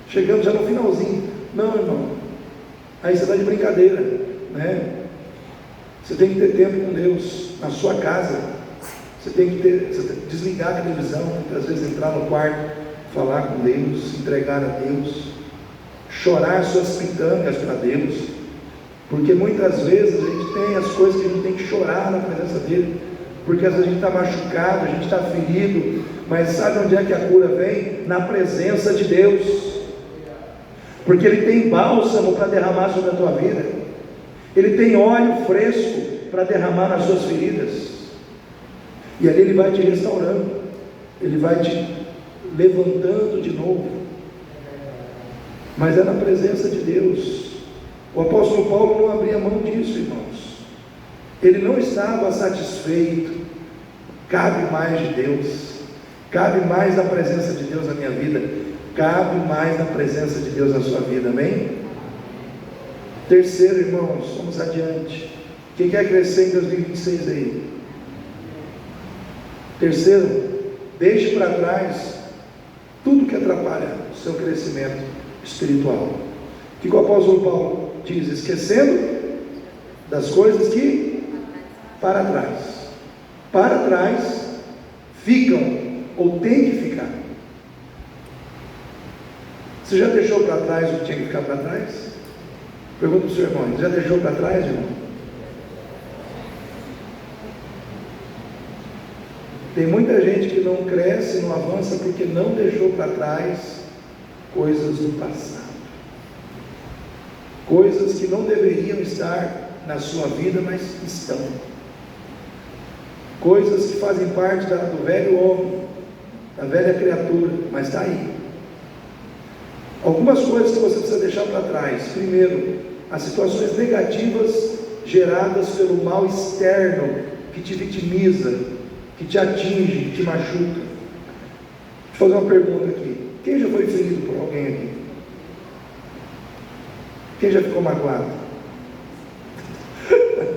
chegando já no finalzinho. Não, irmão, aí você está de brincadeira, né? Você tem que ter tempo com Deus na sua casa. Você tem que desligar a televisão, muitas vezes entrar no quarto, falar com Deus, se entregar a Deus. chorar suas pitangas para Deus, porque muitas vezes a gente tem as coisas que a gente tem que chorar na presença dele, porque às vezes a gente está machucado, a gente está ferido, mas sabe onde é que a cura vem? Na presença de Deus, porque Ele tem bálsamo para derramar sobre a tua vida, Ele tem óleo fresco para derramar nas suas feridas, e ali Ele vai te restaurando, Ele vai te levantando de novo, mas é na presença de Deus. O apóstolo Paulo não abria mão disso, irmãos. Ele não estava satisfeito. Cabe mais de Deus, cabe mais da presença de Deus na minha vida, cabe mais da presença de Deus na sua vida, amém? Terceiro, irmãos, vamos adiante. Quem quer crescer em 2026 aí? Terceiro, deixe para trás tudo que atrapalha o seu crescimento espiritual. O que o apóstolo Paulo diz? Esquecendo das coisas que para trás ficam ou tem que ficar. Você já deixou para trás o que tinha que ficar para trás? Pergunta para o seu irmão: já deixou para trás, irmão? Tem muita gente que não cresce, não avança porque não deixou para trás coisas do passado, coisas que não deveriam estar na sua vida, mas estão, coisas que fazem parte do velho homem, da velha criatura, mas está aí. Algumas coisas que você precisa deixar para trás. Primeiro, as situações negativas geradas pelo mal externo que te vitimiza, que te atinge, que te machuca. Vou fazer uma pergunta aqui: quem já foi ferido por alguém aqui? Quem já ficou magoado?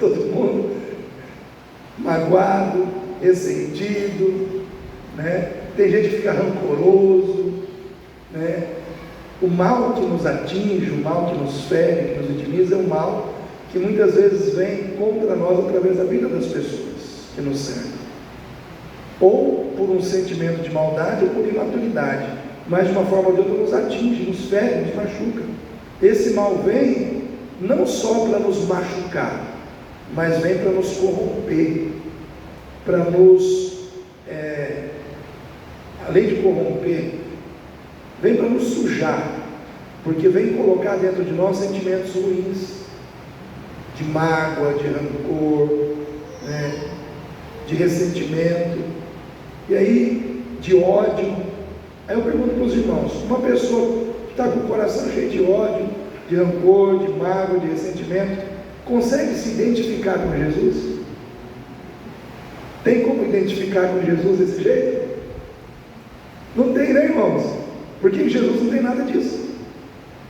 Todo mundo magoado, ressentido, né? Tem gente que fica rancoroso, né? O mal que nos atinge, o mal que nos fere, que nos vitimiza, é um mal que muitas vezes vem contra nós através da vida das pessoas que nos servem, ou por um sentimento de maldade ou por imaturidade, mas de uma forma ou de outra nos atinge, nos fere, nos machuca. Esse mal vem não só para nos machucar, mas vem para nos corromper, para nos, além de corromper, vem para nos sujar, porque vem colocar dentro de nós sentimentos ruins, de mágoa, de rancor, né, de ressentimento, e aí de ódio. Aí eu pergunto para os irmãos: uma pessoa que está com o coração cheio de ódio, de rancor, de mágoa, de ressentimento, consegue se identificar com Jesus? Tem como identificar com Jesus desse jeito? Não tem, né, irmãos? Porque em Jesus não tem nada disso.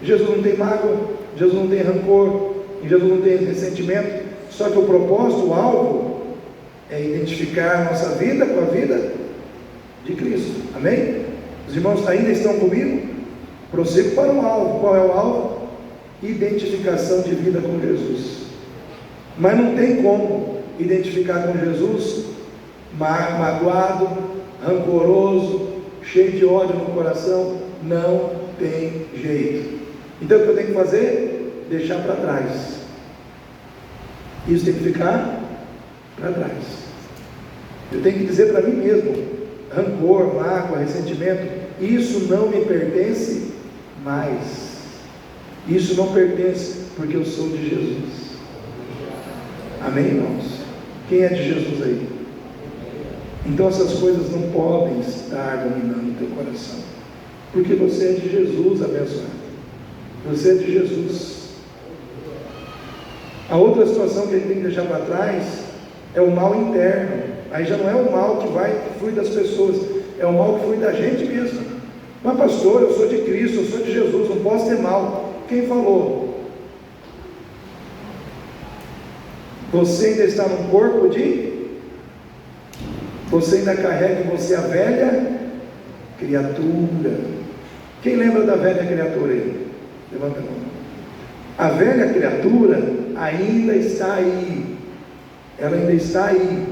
Em Jesus não tem mágoa, em Jesus não tem rancor, em Jesus não tem ressentimento. Só que o propósito, o alvo, é identificar a nossa vida com a vida de Cristo, amém? Os irmãos ainda estão comigo? Prossigo para o alvo. Qual é o alvo? Identificação de vida com Jesus. Mas não tem como identificar com Jesus magoado, rancoroso, cheio de ódio no coração. Não tem jeito. Então o que eu tenho que fazer? Deixar para trás. Isso tem que ficar para trás. Eu tenho que dizer para mim mesmo: rancor, mágoa, ressentimento, isso não me pertence mais. Isso não pertence, porque eu sou de Jesus. Amém, irmãos? Quem é de Jesus aí? Então essas coisas não podem estar dominando o teu coração, porque você é de Jesus, abençoado. Você é de Jesus. A outra situação que a gente tem que deixar para trás é o mal interno. Aí já não é o mal que flui das pessoas, é o mal que flui da gente mesmo. Mas pastor, eu sou de Cristo, eu sou de Jesus, não posso ter mal. Quem falou? Você ainda está no corpo você ainda carrega em você a velha criatura. Quem lembra da velha criatura aí? Levanta a mão. A velha criatura ainda está aí. Ela ainda está aí.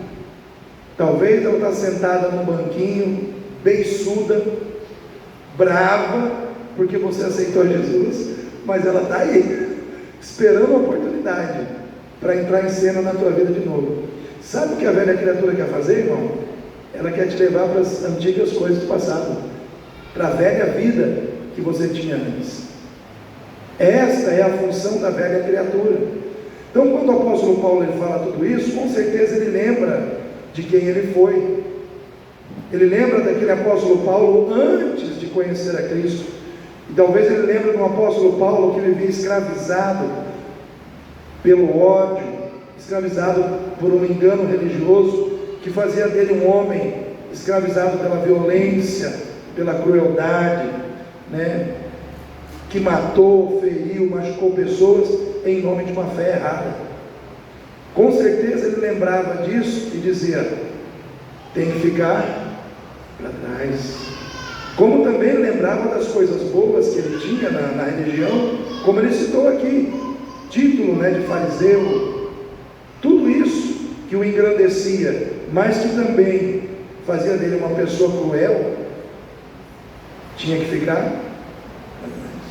Talvez ela está sentada num banquinho, beiçuda, brava, porque você aceitou Jesus, mas ela está aí, esperando a oportunidade para entrar em cena na tua vida de novo. Sabe o que a velha criatura quer fazer, irmão? Ela quer te levar para as antigas coisas do passado, para a velha vida que você tinha antes. Esta é a função da velha criatura. Então, quando o apóstolo Paulo ele fala tudo isso, com certeza ele lembra de quem ele foi. Ele lembra daquele apóstolo Paulo antes de conhecer a Cristo. E talvez ele lembre do apóstolo Paulo que vivia escravizado pelo ódio, escravizado por um engano religioso, que fazia dele um homem escravizado pela violência, pela crueldade, né? Que matou, feriu, machucou pessoas em nome de uma fé errada. Com certeza ele lembrava disso e dizia: tem que ficar para trás. Como também ele lembrava das coisas boas que ele tinha na religião, como ele citou aqui, título, né, de fariseu, tudo isso que o engrandecia, mas que também fazia dele uma pessoa cruel, tinha que ficar para trás.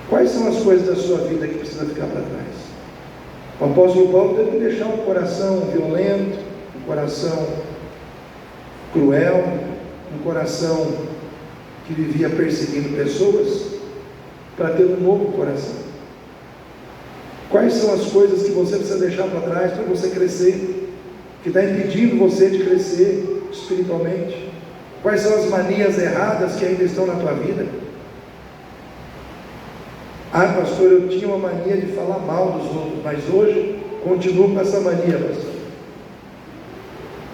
Quais são as coisas da sua vida que precisa ficar para trás? O apóstolo Paulo teve que deixar um coração violento, um coração cruel, um coração que vivia perseguindo pessoas, para ter um novo coração. Quais são as coisas que você precisa deixar para trás para você crescer, que está impedindo você de crescer espiritualmente? Quais são as manias erradas que ainda estão na tua vida? Ah, pastor, eu tinha uma mania de falar mal dos outros, mas hoje continuo com essa mania, pastor.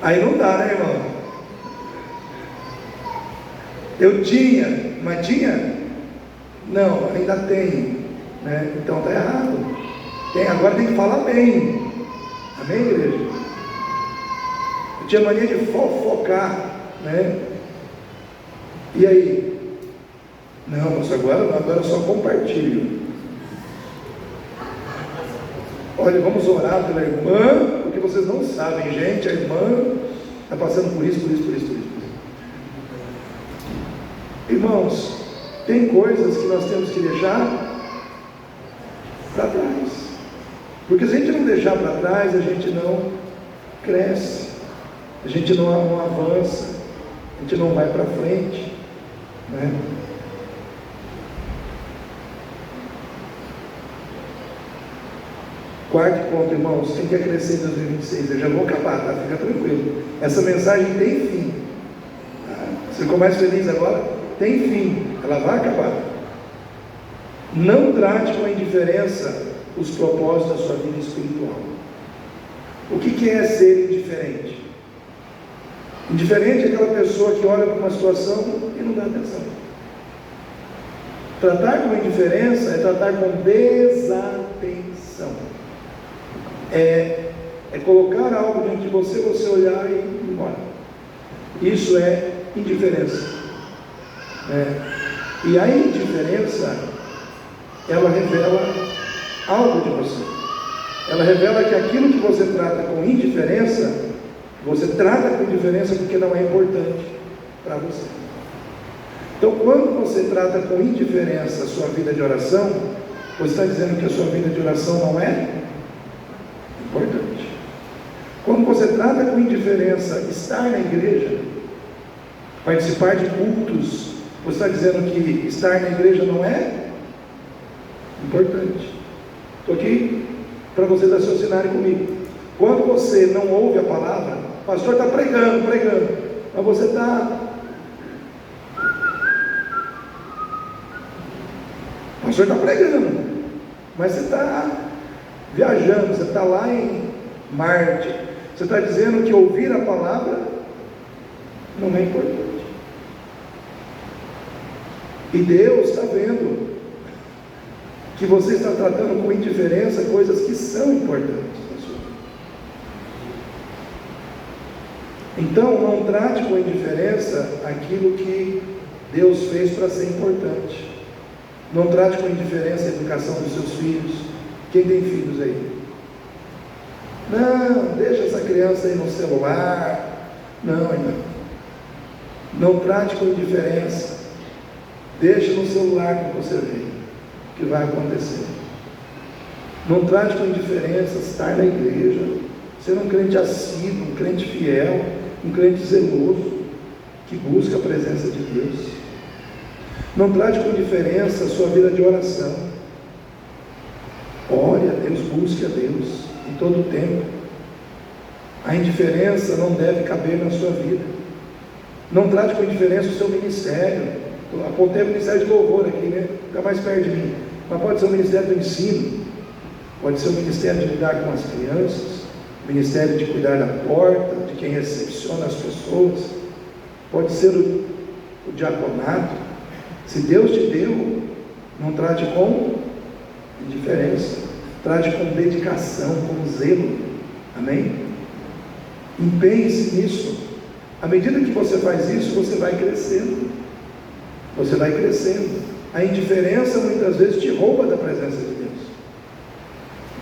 Aí não dá, né, irmão? Eu tinha, mas tinha? Não, ainda tenho, né? Então está errado. Agora tem que falar bem. Amém, igreja? Eu tinha mania de fofocar, né? E aí? Não, mas agora eu só compartilho. Olha, vamos orar pela irmã, porque vocês não sabem, gente, a irmã está passando por isso. Irmãos, tem coisas que nós temos que deixar para trás, porque se a gente não deixar para trás, a gente não cresce, a gente não avança, a gente não vai para frente, né? Quarto ponto, irmãos, quem quer crescer em 2026? Eu já vou acabar, tá? Fica tranquilo. Essa mensagem tem fim. Tá? Você ficou mais feliz agora? Tem fim, ela vai acabar. Não trate com indiferença os propósitos da sua vida espiritual. O que é ser indiferente? Indiferente é aquela pessoa que olha para uma situação e não dá atenção. Tratar com indiferença é tratar com desatenção. É colocar algo diante de você olhar e ir embora. Isso é indiferença. E a indiferença, ela revela algo de você. Ela revela que aquilo que você trata com indiferença, você trata com indiferença porque não é importante para você. Então, quando você trata com indiferença a sua vida de oração, você está dizendo que a sua vida de oração não é importante. Quando você trata com indiferença estar na igreja, participar de cultos, você está dizendo que estar na igreja não é importante. Estou aqui para vocês raciocinarem comigo. Quando você não ouve a palavra, o pastor está pregando, mas você está... O pastor está pregando, mas você está viajando, você está lá em Marte. Você está dizendo que ouvir a palavra não é importante. E Deus está vendo que você está tratando com indiferença coisas que são importantes na sua vida. Então, não trate com indiferença aquilo que Deus fez para ser importante. Não trate com indiferença a educação dos seus filhos. Quem tem filhos aí? Não, deixa essa criança aí no celular. Não, irmão. Não trate com indiferença Deixa no celular com você ver o que vai acontecer. Não trate com indiferença estar na igreja, ser um crente assíduo, um crente fiel, um crente zeloso, que busca a presença de Deus. Não trate com indiferença a sua vida de oração. Ore a Deus, busque a Deus em todo o tempo. A indiferença não deve caber na sua vida. Não trate com indiferença o seu ministério. Apontei o ministério de louvor aqui, né? Fica mais perto de mim. Mas pode ser o ministério do ensino, pode ser o ministério de lidar com as crianças, o ministério de cuidar da porta, de quem recepciona as pessoas, pode ser o diaconato. Se Deus te deu, não trate com indiferença, trate com dedicação, com zelo. Amém? Empenhe-se nisso. À medida que você faz isso, você vai crescendo. Você vai crescendo. A indiferença muitas vezes te rouba da presença de Deus.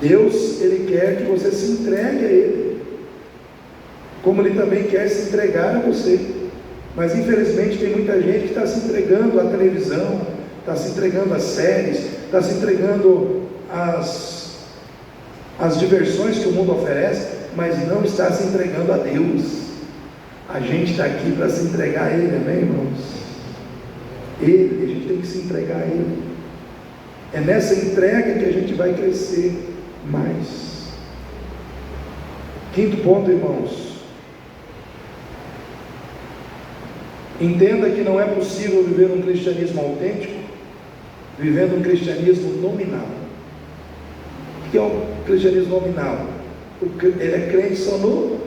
Deus, Ele quer que você se entregue a Ele, como Ele também quer se entregar a você. Mas infelizmente tem muita gente que está se entregando à televisão, está se entregando às séries, está se entregando às diversões que o mundo oferece, mas não está se entregando a Deus. A gente está aqui para se entregar a Ele, amém, irmãos? A gente tem que se entregar a Ele. É nessa entrega que a gente vai crescer mais. Quinto ponto, irmãos. Entenda que não é possível viver um cristianismo autêntico vivendo um cristianismo nominal. O que é o cristianismo nominal? Ele é crente só no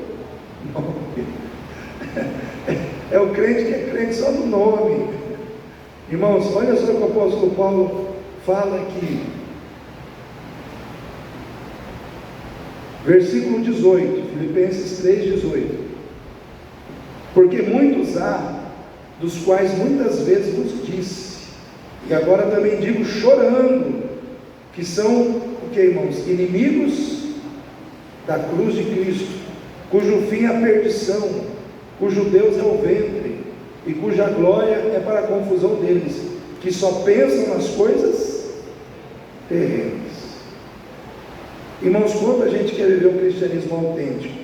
nome. É o crente que é crente só no nome. Irmãos, olha só o que o apóstolo Paulo fala aqui. Versículo 18, Filipenses 3,18. Porque muitos há, dos quais muitas vezes vos disse, e agora também digo chorando, que são, o que, irmãos? Inimigos da cruz de Cristo, cujo fim é a perdição, cujo Deus é o ventre, e cuja glória é para a confusão deles, que só pensam nas coisas terrenas. Irmãos, quando a gente quer viver um cristianismo autêntico,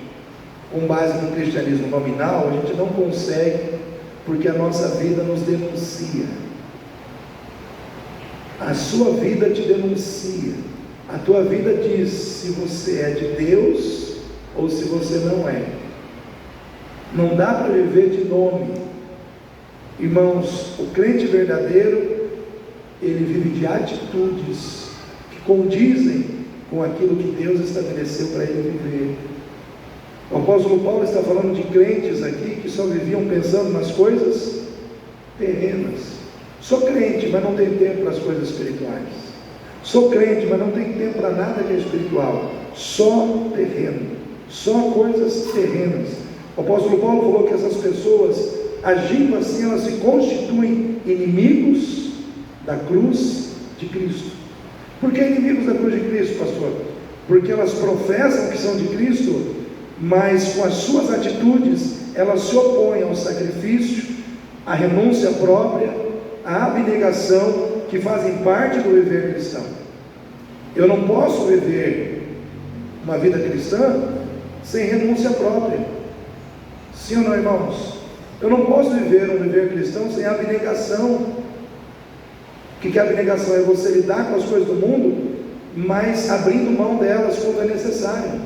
com base no cristianismo nominal, a gente não consegue, porque a nossa vida nos denuncia. A sua vida te denuncia. A tua vida diz se você é de Deus ou se você não é. Não dá para viver de nome. Irmãos, o crente verdadeiro, ele vive de atitudes que condizem com aquilo que Deus estabeleceu para ele viver. O apóstolo Paulo está falando de crentes aqui que só viviam pensando nas coisas terrenas. Sou crente, mas não tenho tempo para as coisas espirituais. Sou crente, mas não tenho tempo para nada que é espiritual. Só terreno, só coisas terrenas. O apóstolo Paulo falou que essas pessoas, agindo assim, elas se constituem inimigos da cruz de Cristo. Por que inimigos da cruz de Cristo, pastor? Porque elas professam que são de Cristo, mas com as suas atitudes, elas se opõem ao sacrifício, à renúncia própria, à abnegação, que fazem parte do viver cristão. Eu não posso viver uma vida cristã sem renúncia própria. Sim ou não, irmãos? Eu não posso viver um viver cristão sem abnegação. O que é abnegação? É você lidar com as coisas do mundo, mas abrindo mão delas quando é necessário.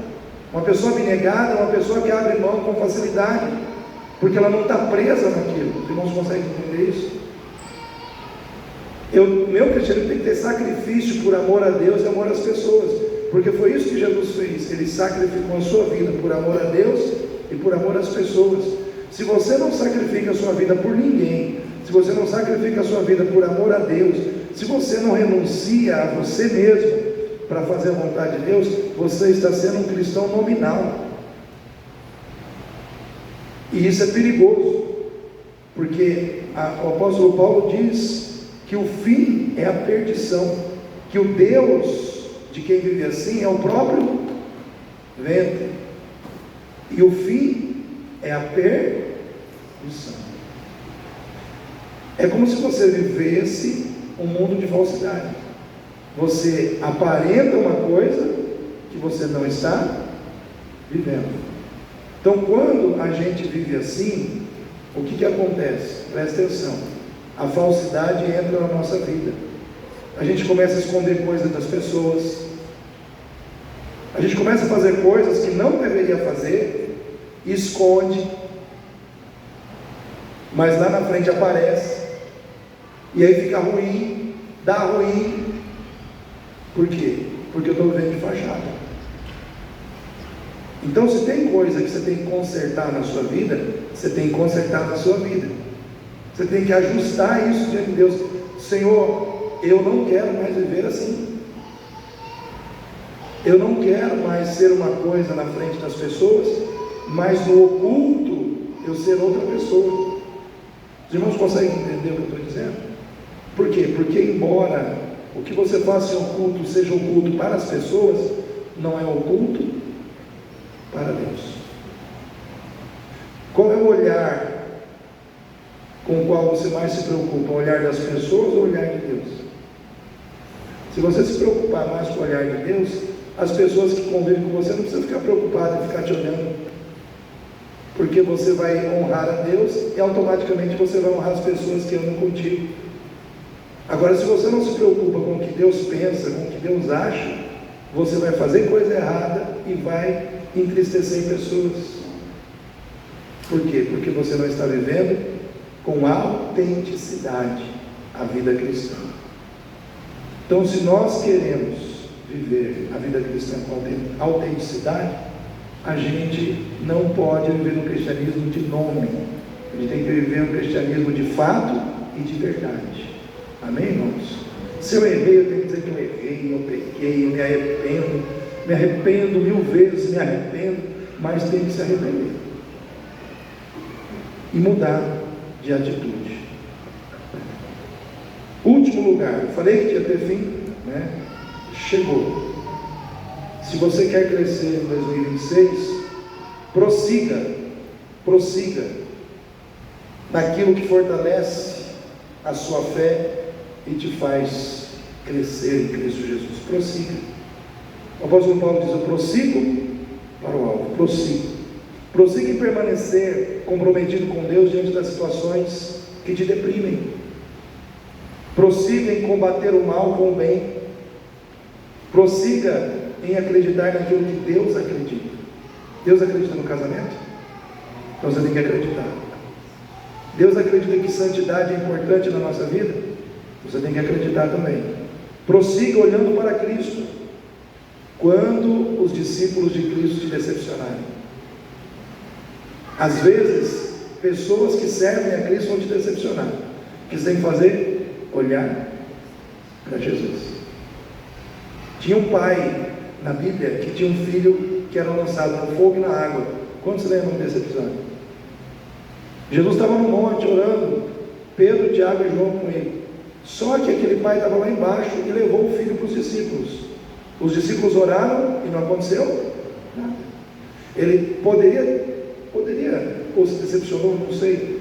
Uma pessoa abnegada é uma pessoa que abre mão com facilidade, porque ela não está presa naquilo. Os irmãos conseguem entender isso? Meu cristianismo tem que ter sacrifício por amor a Deus e amor às pessoas, porque foi isso que Jesus fez. Ele sacrificou a sua vida por amor a Deus e por amor às pessoas. Se você não sacrifica a sua vida por ninguém, se você não sacrifica a sua vida por amor a Deus, se você não renuncia a você mesmo para fazer a vontade de Deus, você está sendo um cristão nominal. E isso é perigoso, porque o apóstolo Paulo diz que o fim é a perdição, que o Deus de quem vive assim é o próprio ventre, e o fim é a perdição. É como se você vivesse um mundo de falsidade. Você aparenta uma coisa que você não está vivendo. Então, quando a gente vive assim, o que acontece? Presta atenção. A falsidade entra na nossa vida. A gente começa a esconder coisas das pessoas. A gente começa a fazer coisas que não deveria fazer, esconde, mas lá na frente aparece, e aí fica ruim, dá ruim. Por quê? Porque eu estou vivendo de fachada. Então, se tem coisa que você tem que consertar na sua vida, você tem que consertar na sua vida. Você tem que ajustar isso diante de Deus. Senhor, eu não quero mais viver assim. Eu não quero mais ser uma coisa na frente das pessoas, mas no oculto eu ser outra pessoa. Os irmãos conseguem entender o que eu estou dizendo? Por quê? Porque embora o que você faça em oculto seja oculto para as pessoas, não é oculto para Deus. Qual é o olhar com o qual você mais se preocupa? O olhar das pessoas ou o olhar de Deus? Se você se preocupar mais com o olhar de Deus, as pessoas que convivem com você não precisam ficar preocupadas em ficar te olhando, porque você vai honrar a Deus e automaticamente você vai honrar as pessoas que andam contigo. Agora, se você não se preocupa com o que Deus pensa, com o que Deus acha, você vai fazer coisa errada e vai entristecer pessoas. Por quê? Porque você não está vivendo com autenticidade a vida cristã. Então, se nós queremos viver a vida cristã com autenticidade, a gente não pode viver um cristianismo de nome. A gente tem que viver um cristianismo de fato e de verdade. Amém, irmãos? Se eu errei, eu tenho que dizer que eu errei, eu pequei, eu me arrependo 1000 vezes, me arrependo, mas tem que se arrepender e mudar de atitude. Último lugar, eu falei que ia ter fim, né? Chegou. Se você quer crescer em 2026, prossiga naquilo que fortalece a sua fé e te faz crescer em Cristo Jesus. Prossiga. O apóstolo Paulo diz: eu prossigo para o alvo. Prossiga em permanecer comprometido com Deus diante das situações que te deprimem. Prossiga em combater o mal com o bem. Prossiga em acreditar naquilo que Deus acredita. Deus acredita no casamento? Então você tem que acreditar. Deus acredita que santidade é importante na nossa vida? Você tem que acreditar também. Prossiga olhando para Cristo. Quando os discípulos de Cristo te decepcionarem, às vezes pessoas que servem a Cristo vão te decepcionar. O que você tem que fazer? Olhar para Jesus. Tinha um pai na Bíblia que tinha um filho que era lançado no fogo e na água. Quantos lembram desse episódio? Jesus estava no monte orando, Pedro, Tiago e João com ele. Só que aquele pai estava lá embaixo e levou o filho para os discípulos. Os discípulos oraram e não aconteceu nada. Ele poderia, ou se decepcionou, não sei.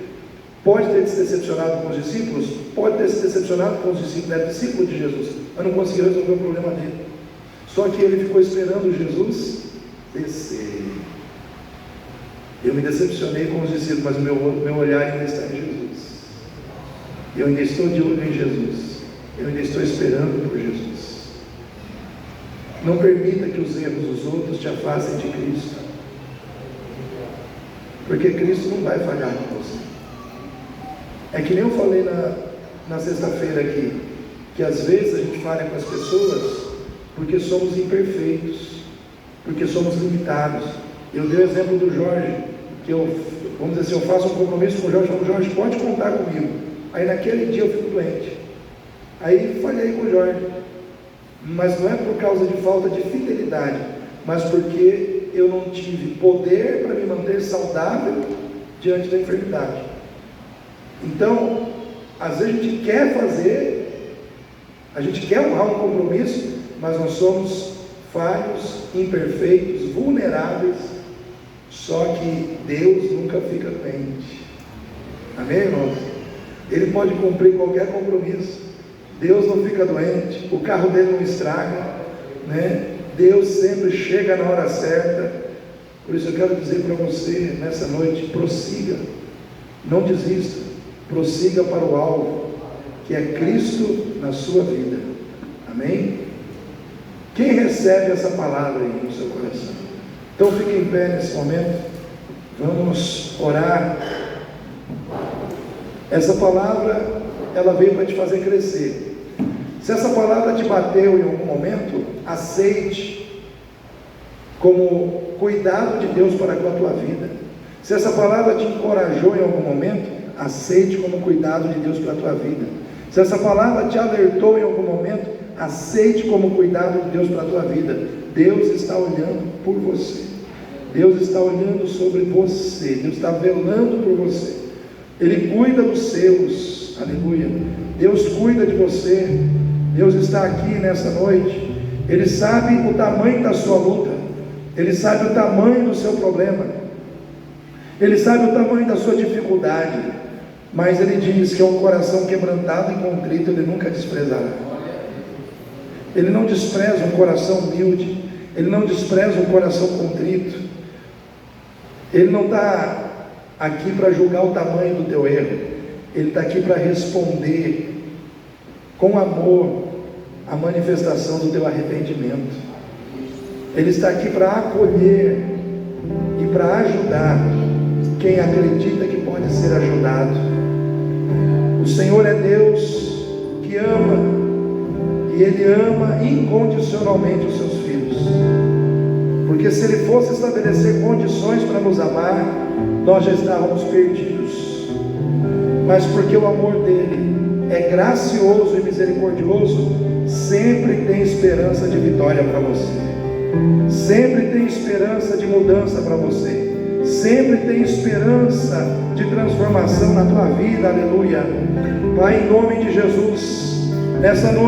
Pode ter se decepcionado com os discípulos, pode ter se decepcionado com os discípulos, era discípulo de Jesus, mas não conseguiu resolver o problema dele. Só que ele ficou esperando Jesus descer. Eu me decepcionei com os discípulos, mas o meu olhar ainda está em Jesus. Eu ainda estou de olho em Jesus. Eu ainda estou esperando por Jesus. Não permita que os erros dos outros te afastem de Cristo, porque Cristo não vai falhar com você. É que nem eu falei na sexta-feira aqui, que às vezes a gente falha com as pessoas porque somos imperfeitos, porque somos limitados. Eu dei o exemplo do Jorge, que vamos dizer assim, eu faço um compromisso com o Jorge, falo: Jorge, pode contar comigo. Aí naquele dia eu fico doente, aí falhei com o Jorge, mas não é por causa de falta de fidelidade, mas porque eu não tive poder para me manter saudável diante da enfermidade. Então, às vezes a gente quer fazer, a gente quer honrar um compromisso, mas nós somos falhos, imperfeitos, vulneráveis. Só que Deus nunca fica doente. Amém, irmãos? Ele pode cumprir qualquer compromisso. Deus não fica doente, o carro dele não estraga, né? Deus sempre chega na hora certa. Por isso eu quero dizer para você nessa noite: prossiga, não desista, prossiga para o alvo, que é Cristo na sua vida. Amém? Quem recebe essa palavra aí no seu coração? Então fique em pé nesse momento, vamos orar. Essa palavra, ela veio para te fazer crescer. Se essa palavra te bateu em algum momento, aceite como cuidado de Deus para com a tua vida. Se essa palavra te encorajou em algum momento, aceite como cuidado de Deus para a tua vida. Se essa palavra te alertou em algum momento, aceite como cuidado de Deus para a tua vida. Deus está olhando por você, Deus está olhando sobre você, Deus está velando por você, Ele cuida dos seus, aleluia. Deus cuida de você. Deus está aqui nessa noite. Ele sabe o tamanho da sua luta, Ele sabe o tamanho do seu problema, Ele sabe o tamanho da sua dificuldade, mas Ele diz que é um coração quebrantado e contrito Ele nunca desprezará. Ele não despreza um coração humilde, Ele não despreza um coração contrito. Ele não está aqui para julgar o tamanho do teu erro, Ele está aqui para responder com amor a manifestação do teu arrependimento. Ele está aqui para acolher e para ajudar quem acredita que pode ser ajudado. O Senhor é Deus que ama, e Ele ama incondicionalmente os seus filhos, porque se Ele fosse estabelecer condições para nos amar, nós já estávamos perdidos. Mas porque o amor dele é gracioso e misericordioso, sempre tem esperança de vitória para você, sempre tem esperança de mudança para você, sempre tem esperança de transformação na tua vida, aleluia. Pai, em nome de Jesus, nessa noite